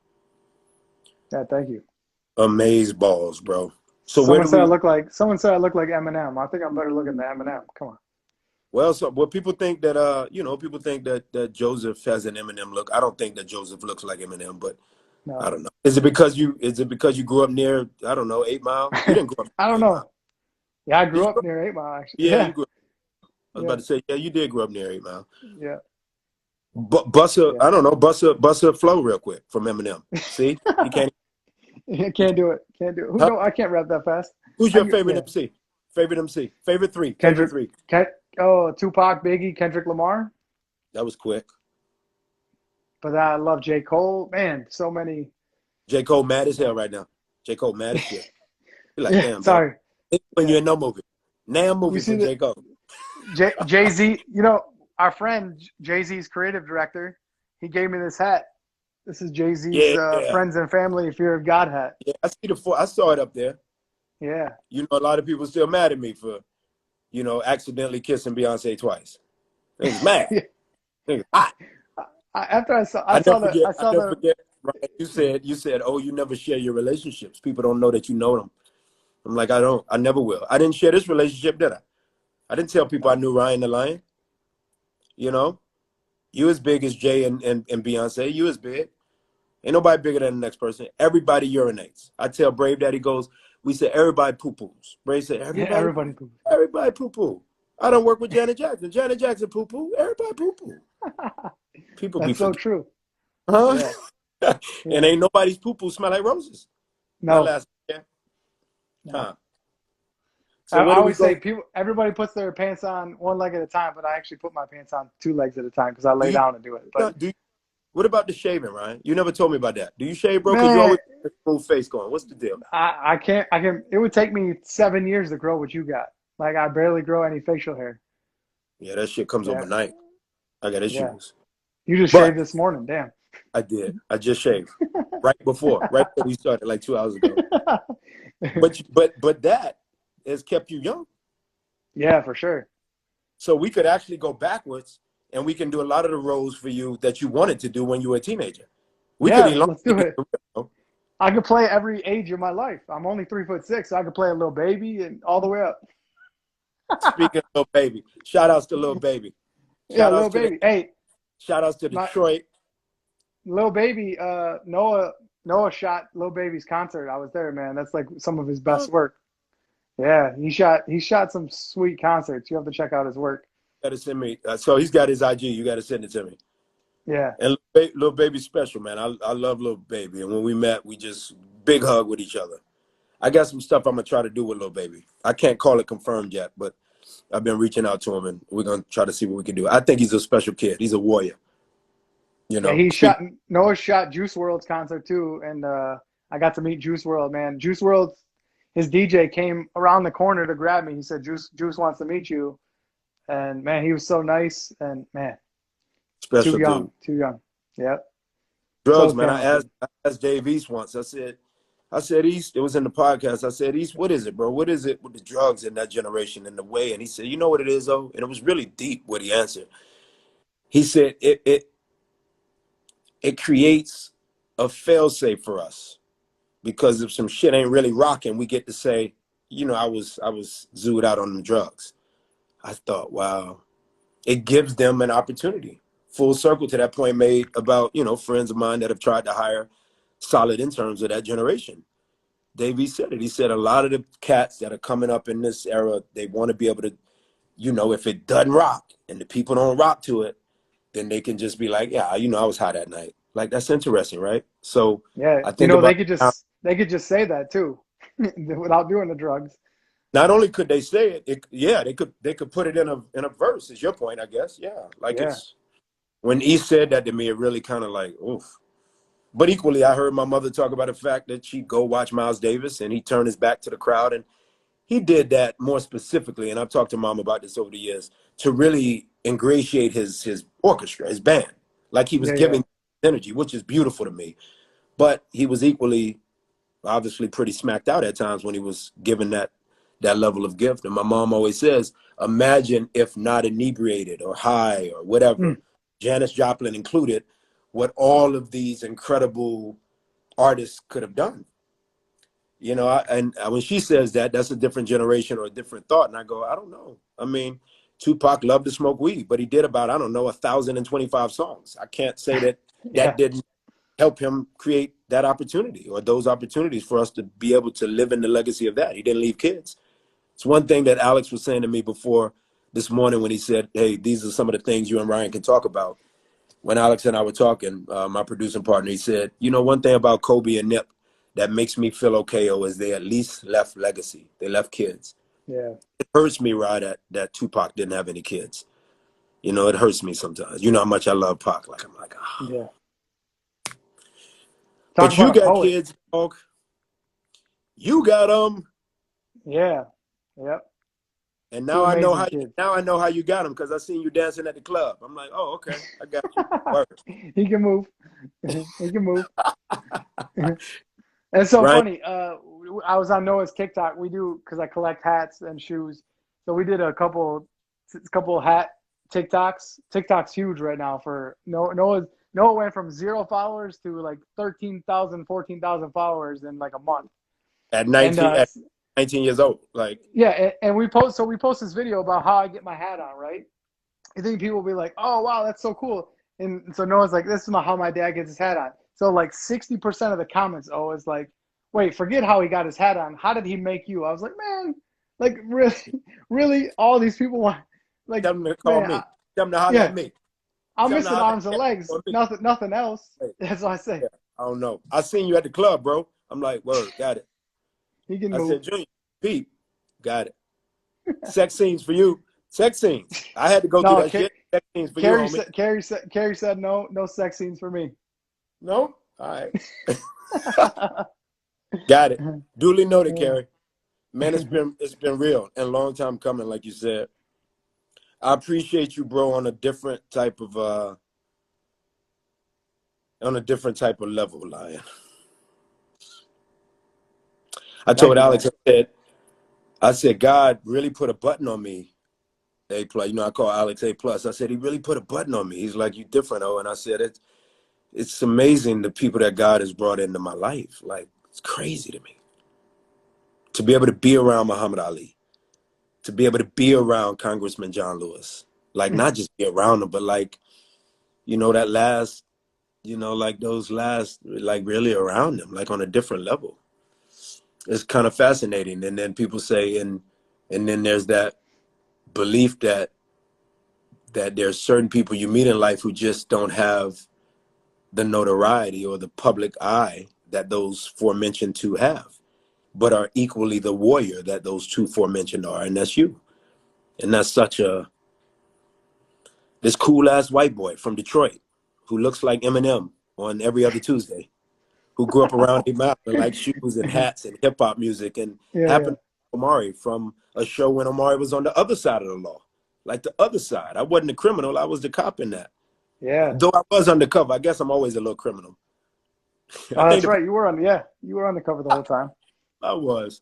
Yeah, thank you. Amaze balls, bro. So someone said I look like Eminem. I think I'm better looking than Eminem. Come on. Well, so what people think that you know, people think that Joseph has an Eminem look. I don't think that Joseph looks like Eminem, but no. I don't know. Is it because you grew up near, I don't know, 8 Mile? You didn't grow up I don't know. Mile. Yeah, I grew up near 8 Mile, actually. Yeah, you grew up. I was about to say, yeah, you did grow up near 8 Mile. Yeah. Bust a flow real quick from Eminem. See? He can't. Can't do it. Can't do it. No, I can't rap that fast. Who's your favorite MC? Favorite MC? Favorite three? Favorite three? Tupac, Biggie, Kendrick Lamar. That was quick. But I love J. Cole. Man, so many. J. Cole mad as hell right now. J. Cole mad as shit. You're like, damn, sorry. Bro. When you're in no movie. Now movie for J. Cole. Jay-Z, you know, our friend Jay-Z's creative director, he gave me this hat. This is Jay-Z's Friends and Family Fear of God hat. Yeah, I saw it up there. Yeah. You know, a lot of people still mad at me for, you know, accidentally kissing Beyonce twice. It's mad. It's hot. After I saw forget, right? You said, oh, you never share your relationships. People don't know that you know them. I'm like, I never will. I didn't share this relationship, did I? I didn't tell people I knew Ryan the Lion. You know, you as big as Jay and Beyonce. You as big. Ain't nobody bigger than the next person. Everybody urinates. I tell Brave Daddy goes, we say everybody poo-poos. Brave said, everybody poo-poo. Everybody poo-poo. I don't work with Janet Jackson. Janet Jackson poo-poo. Everybody poo-poo. People That's so true. Huh? Yeah. And ain't nobody's poo-poo smell like roses. No. Huh. So I always say everybody puts their pants on one leg at a time, but I actually put my pants on 2 legs at a time because I lay down and do it. But what about the shaving, Ryan? You never told me about that. Do you shave, bro? Because you always have a full face going. What's the deal? I can't. It would take me 7 years to grow what you got. Like, I barely grow any facial hair. Yeah, that shit comes overnight. I got issues. Yeah. You just shaved this morning. Damn. I did. I just shaved right before we started, like 2 hours ago. But that has kept you young. Yeah, for sure. So we could actually go backwards, and we can do a lot of the roles for you that you wanted to do when you were a teenager. Let's do it. I could play every age of my life. I'm only 3'6", so I could play a little baby and all the way up. Speaking of little baby, shout outs to little baby. Little baby. Hey, shout outs to Detroit. Little baby, Noah shot Lil Baby's concert. I was there, man. That's like some of his best work. Yeah, he shot some sweet concerts. You have to check out his work. Got to send me. So he's got his IG. You got to send it to me. Yeah. And little baby special, man. I love little baby. And when we met, we just big hug with each other. I got some stuff I'm gonna try to do with little baby. I can't call it confirmed yet, but I've been reaching out to him, and we're gonna try to see what we can do. I think he's a special kid. He's a warrior. You Yeah, know, Noah shot Juice World's concert too, and I got to meet Juice World, man. Juice World, his DJ came around the corner to grab me. He said, Juice wants to meet you. And man, he was so nice, and man, special dude. Too young. Yep. Drugs, So man. talented. I asked Dave East once. I said, East, it was in the podcast. I said, East, what is it, bro? What is it with the drugs in that generation and the way? And he said, you know what it is, though? And it was really deep what he answered. He said, it creates a fail-safe for us, because if some shit ain't really rocking, we get to say, you know, I was zooed out on the drugs. I thought, wow, it gives them an opportunity. Full circle to that point made about, you know, friends of mine that have tried to hire solid interns of that generation. Davey said it. He said a lot of the cats that are coming up in this era, they want to be able to, you know, if it doesn't rock and the people don't rock to it, then they can just be like, yeah, you know, I was high that night. Like, that's interesting, right? So Yeah, I you think know, about they could just say that too, without doing the drugs. not only could they say it, yeah, they could put it in a verse. Is your point, I guess? Yeah, like Yeah. it's when he said that to me, it really kind of like, oof. But equally, I heard my mother talk about the fact that she'd go watch Miles Davis and he turned his back to the crowd, and he did that more specifically. And I've talked to Mom about this over the years, to really ingratiate his orchestra, his band, like he was Yeah, yeah. giving energy, which is beautiful to me. But he was equally, obviously, pretty smacked out at times when he was given that level of gift. And my mom always says, imagine if not inebriated or high or whatever, Mm. Janis Joplin included, what all of these incredible artists could have done. You know, and when she says that, that's a different generation or a different thought. And I go, I don't know. I mean, Tupac loved to smoke weed, but he did about, I don't know, 1,025 songs. I can't say that Yeah. didn't help him create that opportunity or those opportunities for us to be able to live in the legacy of that. He didn't leave kids. It's one thing that Alex was saying to me before this morning when he said, hey, these are some of the things you and Ryan can talk about. When Alex and I were talking, my producing partner, he said, you know, one thing about Kobe and Nip that makes me feel okay, is they at least left legacy. They left kids. Yeah. It hurts me, Ryan, that Tupac didn't have any kids. You know, it hurts me sometimes. You know how much I love Pac. Like, I'm like, ah. Yeah. Talk But you about a got poet. kids, dog. You got them. Yeah. Yep. And Two now I know amazing how kids. you got them, because I seen you dancing at the club. I'm like, oh, okay, I got you. Word. He can move. He can move. It's so Right? funny. I was on Noah's TikTok. We do, because I collect hats and shoes. So we did a couple hat TikToks. TikTok's huge right now for Noah. Noah went from 0 followers to like 13,000, 14,000 followers in like a month. At And 19 years old, like. yeah, and we post this video about how I get my hat on, right? I think people will be like, "Oh wow, that's so cool." And so Noah's like, "This is how my dad gets his hat on." So like 60% of the comments, is like, "Wait, forget how he got his hat on. How did he make you?" I was like, "Man, like really, really, all these people want, like, Tell them to call man, me. Tell them to holler yeah, at me. I'm Tell them to missing holler arms and at legs, me. nothing else." Hey, That's what I say. yeah, I don't know. I seen you at the club, bro. I'm like, word, got it. He can I move. said, Junior, Pete, got it. Sex scenes for you. Sex scenes. I had to go through No, that shit. Sex scenes for you, homie. Carrie said no sex scenes for me. No? All right. Got it. Duly noted, Carrie. Man, it's been real and a long time coming, like you said. I appreciate you, bro, on a different type of level, Lion. I Thank told you, Alex, man. I said, God really put a button on me. A plus, you know, I call Alex A plus. I said, he really put a button on me. He's like, you different, and I said, it's amazing the people that God has brought into my life. Like, it's crazy to me to be able to be around Muhammad Ali, to be able to be around Congressman John Lewis, like not just be around him, but like, you know, that last, you know, like those last, like really around him, like on a different level. It's kind of fascinating. And then people say, and then there's that belief that that there's certain people you meet in life who just don't have the notoriety or the public eye that those forementioned two have, but are equally the warrior that those two forementioned are, and that's you. And that's this cool ass white boy from Detroit who looks like Eminem on every other Tuesday, who grew up around a mountain and liked shoes and hats and hip hop music, and happened to Omari from a show when Omari was on the other side of the law, like the other side. I wasn't a criminal, I was the cop in that. Yeah. Though I was undercover, I guess I'm always a little criminal. Oh, that's right. You were undercover the whole time. I was,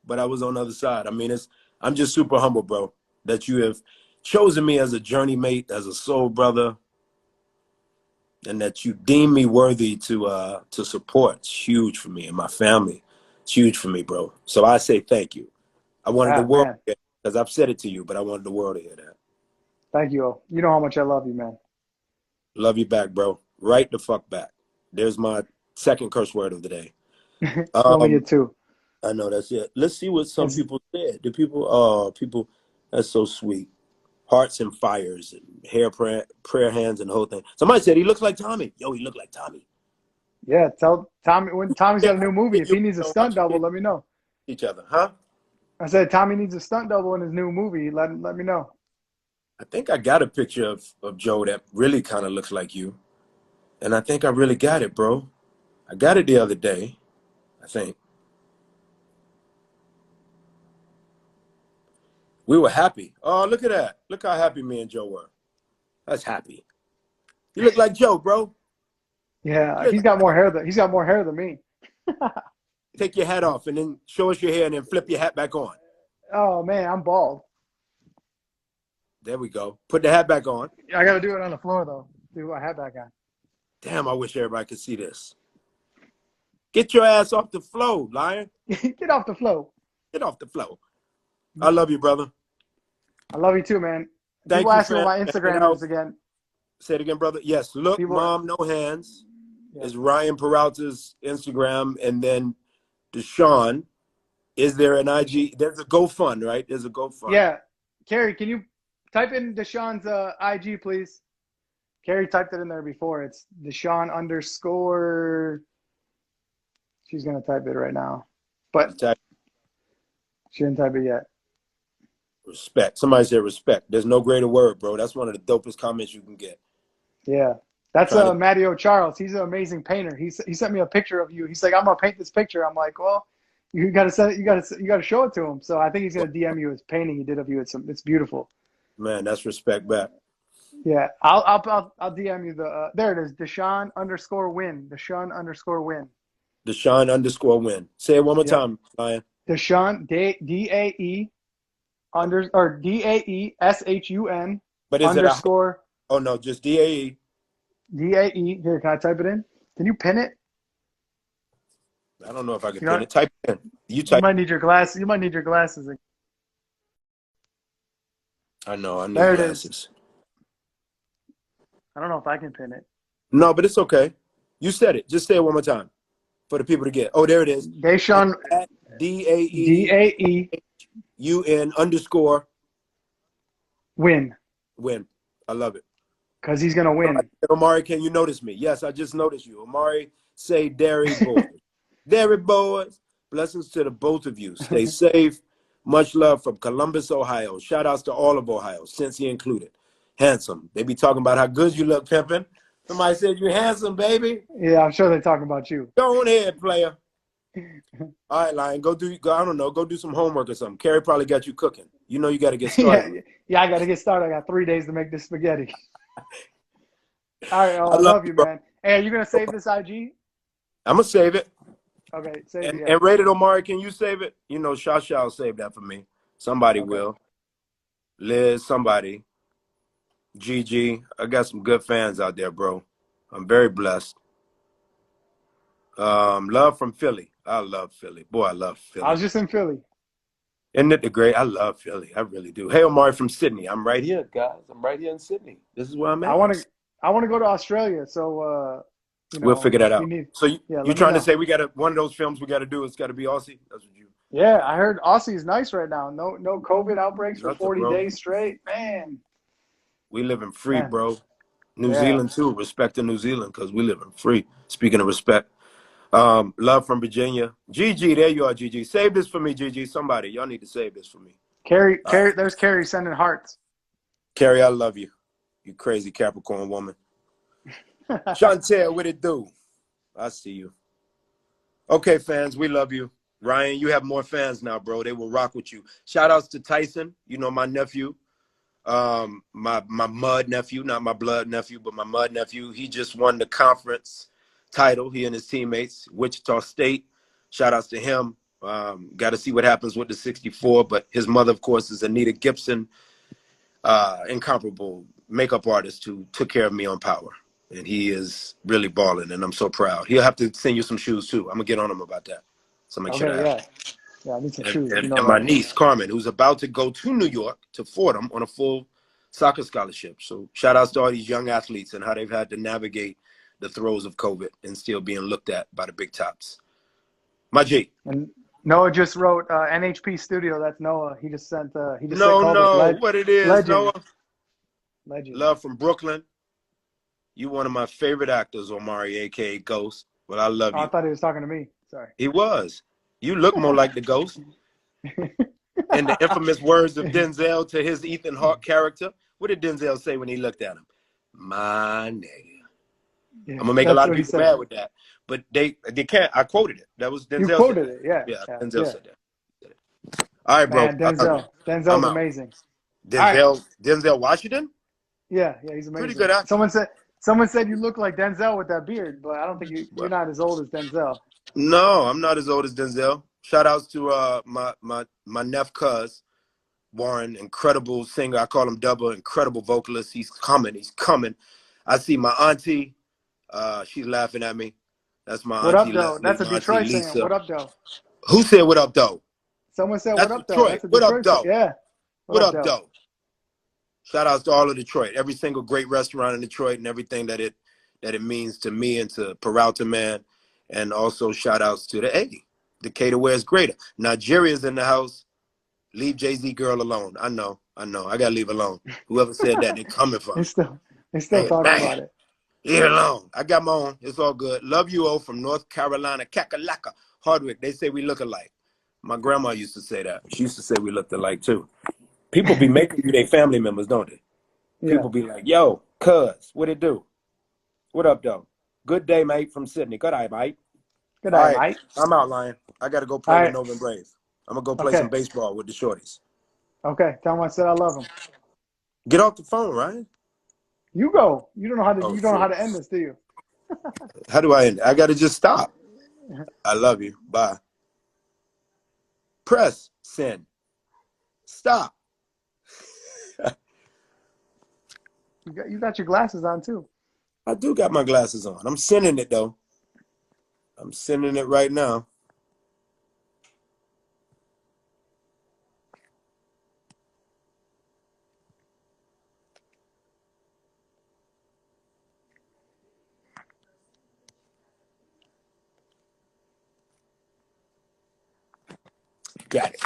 but I was on the other side. I mean, I'm just super humble, bro, that you have chosen me as a journey mate, as a soul brother, and that you deem me worthy to support. It's huge for me and my family. It's huge for me, bro. So I say thank you. I wanted the world to hear, because I've said it to you, but I wanted the world to hear that. Thank you. You know how much I love you, man. Love you back, bro. Right the fuck back. There's my second curse word of the day. You only get two. I know, that's it. Let's see what some people said. People, that's so sweet. Hearts and fires and prayer hands and the whole thing. Somebody said he looks like Tommy. Yo, he looked like Tommy. Yeah, tell Tommy when Tommy's got a new movie. If he needs a stunt double, let me know. Each other, huh? I said Tommy needs a stunt double in his new movie. Let me know. I think I got a picture of Joe that really kind of looks like you. And I think I really got it, bro. I got it the other day, I think. We were happy. Oh, look at that. Look how happy me and Joe were. That's happy. You look like Joe, bro. Yeah, he's got more hair than me. Take your hat off and then show us your hair and then flip your hat back on. Oh man, I'm bald. There we go. Put the hat back on. I gotta do it on the floor though. Do my hat back on. Damn, I wish everybody could see this. Get your ass off the floor, lion. Get off the floor. Get off the floor. I love you, brother. I love you too, man. Thank People you ask me what my Instagram is again. Say it again, brother. Yes, look, Mom, No Hands is Ryan Peralta's Instagram, and then Deshawn. Is there an IG? There's a GoFund, right? There's a GoFund. Yeah. Carrie, can you type in Deshawn's IG, please? Carrie typed it in there before. It's Deshawn _ She's going to type it right now. But she didn't type it yet. Respect. Somebody said respect. There's no greater word, bro. That's one of the dopest comments you can get. Yeah. That's Matteo Charles. He's an amazing painter. He sent me a picture of you. He's like, I'm going to paint this picture. I'm like, well, you got to show it to him. So I think he's going to DM you his painting he did of you. It's beautiful. Man, that's respect back. Yeah, I'll DM you the there it is. Deshawn _win. Deshawn _win. Deshawn _win. Say it one more time, Ryan. Deshawn DAESHUN. But is _ Oh no, just DAE. DAE. Here, can I type it in? Can you pin it? I don't know if I can pin it. Type it in. You might need your glasses. You might need your glasses. I know. I need there glasses. It is. I don't know if I can pin it. No, but it's okay. You said it. Just say it one more time for the people to get. Oh, there it is. Deshawn. DAEUN _win. Win. I love it. Because he's going to win. Omari, can you notice me? Yes, I just noticed you. Omari, say Derry boys. Derry boys. Blessings to the both of you. Stay safe. Much love from Columbus, Ohio. Shout outs to all of Ohio, Cincy included. Handsome. They be talking about how good you look, pimping. Somebody said you're handsome, baby. Yeah, I'm sure they're talking about you. Go on ahead, player. All right, Lion. Go do some homework or something. Carrie probably got you cooking. You know you got to get started. Yeah, I got to get started. I got 3 days to make this spaghetti. All right, I love you, man. Hey, are you going to save this IG? I'm going to save it. Okay, save it. And Rated Omari, can you save it? You know, Shasha will save that for me. Somebody will. Liz, somebody. GG. I got some good fans out there, bro. I'm very blessed. Love from Philly. I love Philly. Boy, I love Philly. I was just in Philly. Isn't it the great? I love Philly. I really do. Hey, Omari from Sydney. I'm right here, guys. I'm right here in Sydney. This is where I'm at. I want to go to Australia, so we'll figure that out. You're trying to say we got one of those films we got to do. It's got to be Aussie. That's what you. Yeah, I heard Aussie's nice right now. No COVID outbreaks for 40 days straight. Man. We living free, Man, bro. New yeah. Zealand too. Respect to New Zealand because we living free. Speaking of respect. Love from Virginia. Gigi, there you are, Gigi. Save this for me, Gigi. Somebody, y'all need to save this for me. Carrie, there's Carrie sending hearts. Carrie, I love you. You crazy Capricorn woman. Chantel, what it do? I see you. Okay, fans, we love you. Ryan, you have more fans now, bro. They will rock with you. Shout outs to Tyson, you know, my nephew. My mud nephew, not my blood nephew, but my mud nephew. He just won the conference title, he and his teammates, Wichita State. Shout outs to him. Got to see what happens with the 64, but his mother, of course, is Anita Gibson, incomparable makeup artist who took care of me on Power. And he is really balling, and I'm so proud. He'll have to send you some shoes, too. I'm going to get on him about that. So make sure that happens. Yeah, I need some shoes. And my niece, Carmen, who's about to go to New York, to Fordham, on a full soccer scholarship. So shout outs to all these young athletes and how they've had to navigate the throes of COVID and still being looked at by the big tops. My G. And Noah just wrote NHP Studio. That's Noah. He just sent. No, what it is, legend. Noah? Legend. Love from Brooklyn. You one of my favorite actors, Omari, a.k.a. Ghost. Well, I love you. I thought he was talking to me. Sorry. He was. You look more like the Ghost. And the infamous words of Denzel to his Ethan Hawke character. What did Denzel say when he looked at him? My nigga. Yeah, I'm gonna make a lot of people mad with that, but they can't. I quoted it. That was Denzel. You quoted it, yeah. Denzel said that. All right, bro. Man, Denzel's amazing. Denzel Washington. Yeah, he's amazing. Pretty good actor. Someone said you look like Denzel with that beard, but I don't think you're not as old as Denzel. No, I'm not as old as Denzel. Shout outs to my nephew cuz Warren, incredible singer. I call him Double, incredible vocalist. He's coming. I see my auntie. She's laughing at me. That's my what auntie. What up, though? That's a Detroit singer. What up, though? Who said what up, though? Someone said what up, though. That's a Detroit. What up, though? Yeah. What up, though? Shout outs to all of Detroit. Every single great restaurant in Detroit and everything that it means to me and to Peralta Man. And also shout outs to the A. Decatur where it's greater. Nigeria's in the house. Leave Jay-Z girl alone. I know. I gotta leave alone. Whoever said that, they coming for me. They still talking about it. Leave it alone. I got my own. It's all good. Love you all from North Carolina, Kakalaka, Hardwick. They say we look alike. My grandma used to say that. She used to say we looked alike too. People be making you their family members, don't they? Yeah. People be like, yo, cuz, what it do? What up, though? Good day, mate, from Sydney. Good day, mate. Good day, mate. I'm out, Lion. I got to go play with Novan Braves. I'm going to go play some baseball with the shorties. Okay. Tell them I said I love them. Get off the phone, Ryan. You go. You don't know how to. You don't know how to end this, do you? How do I end it? I got to just stop. I love you. Bye. Press send. Stop. You got your glasses on too. I do got my glasses on. I'm sending it though. I'm sending it right now. Got it.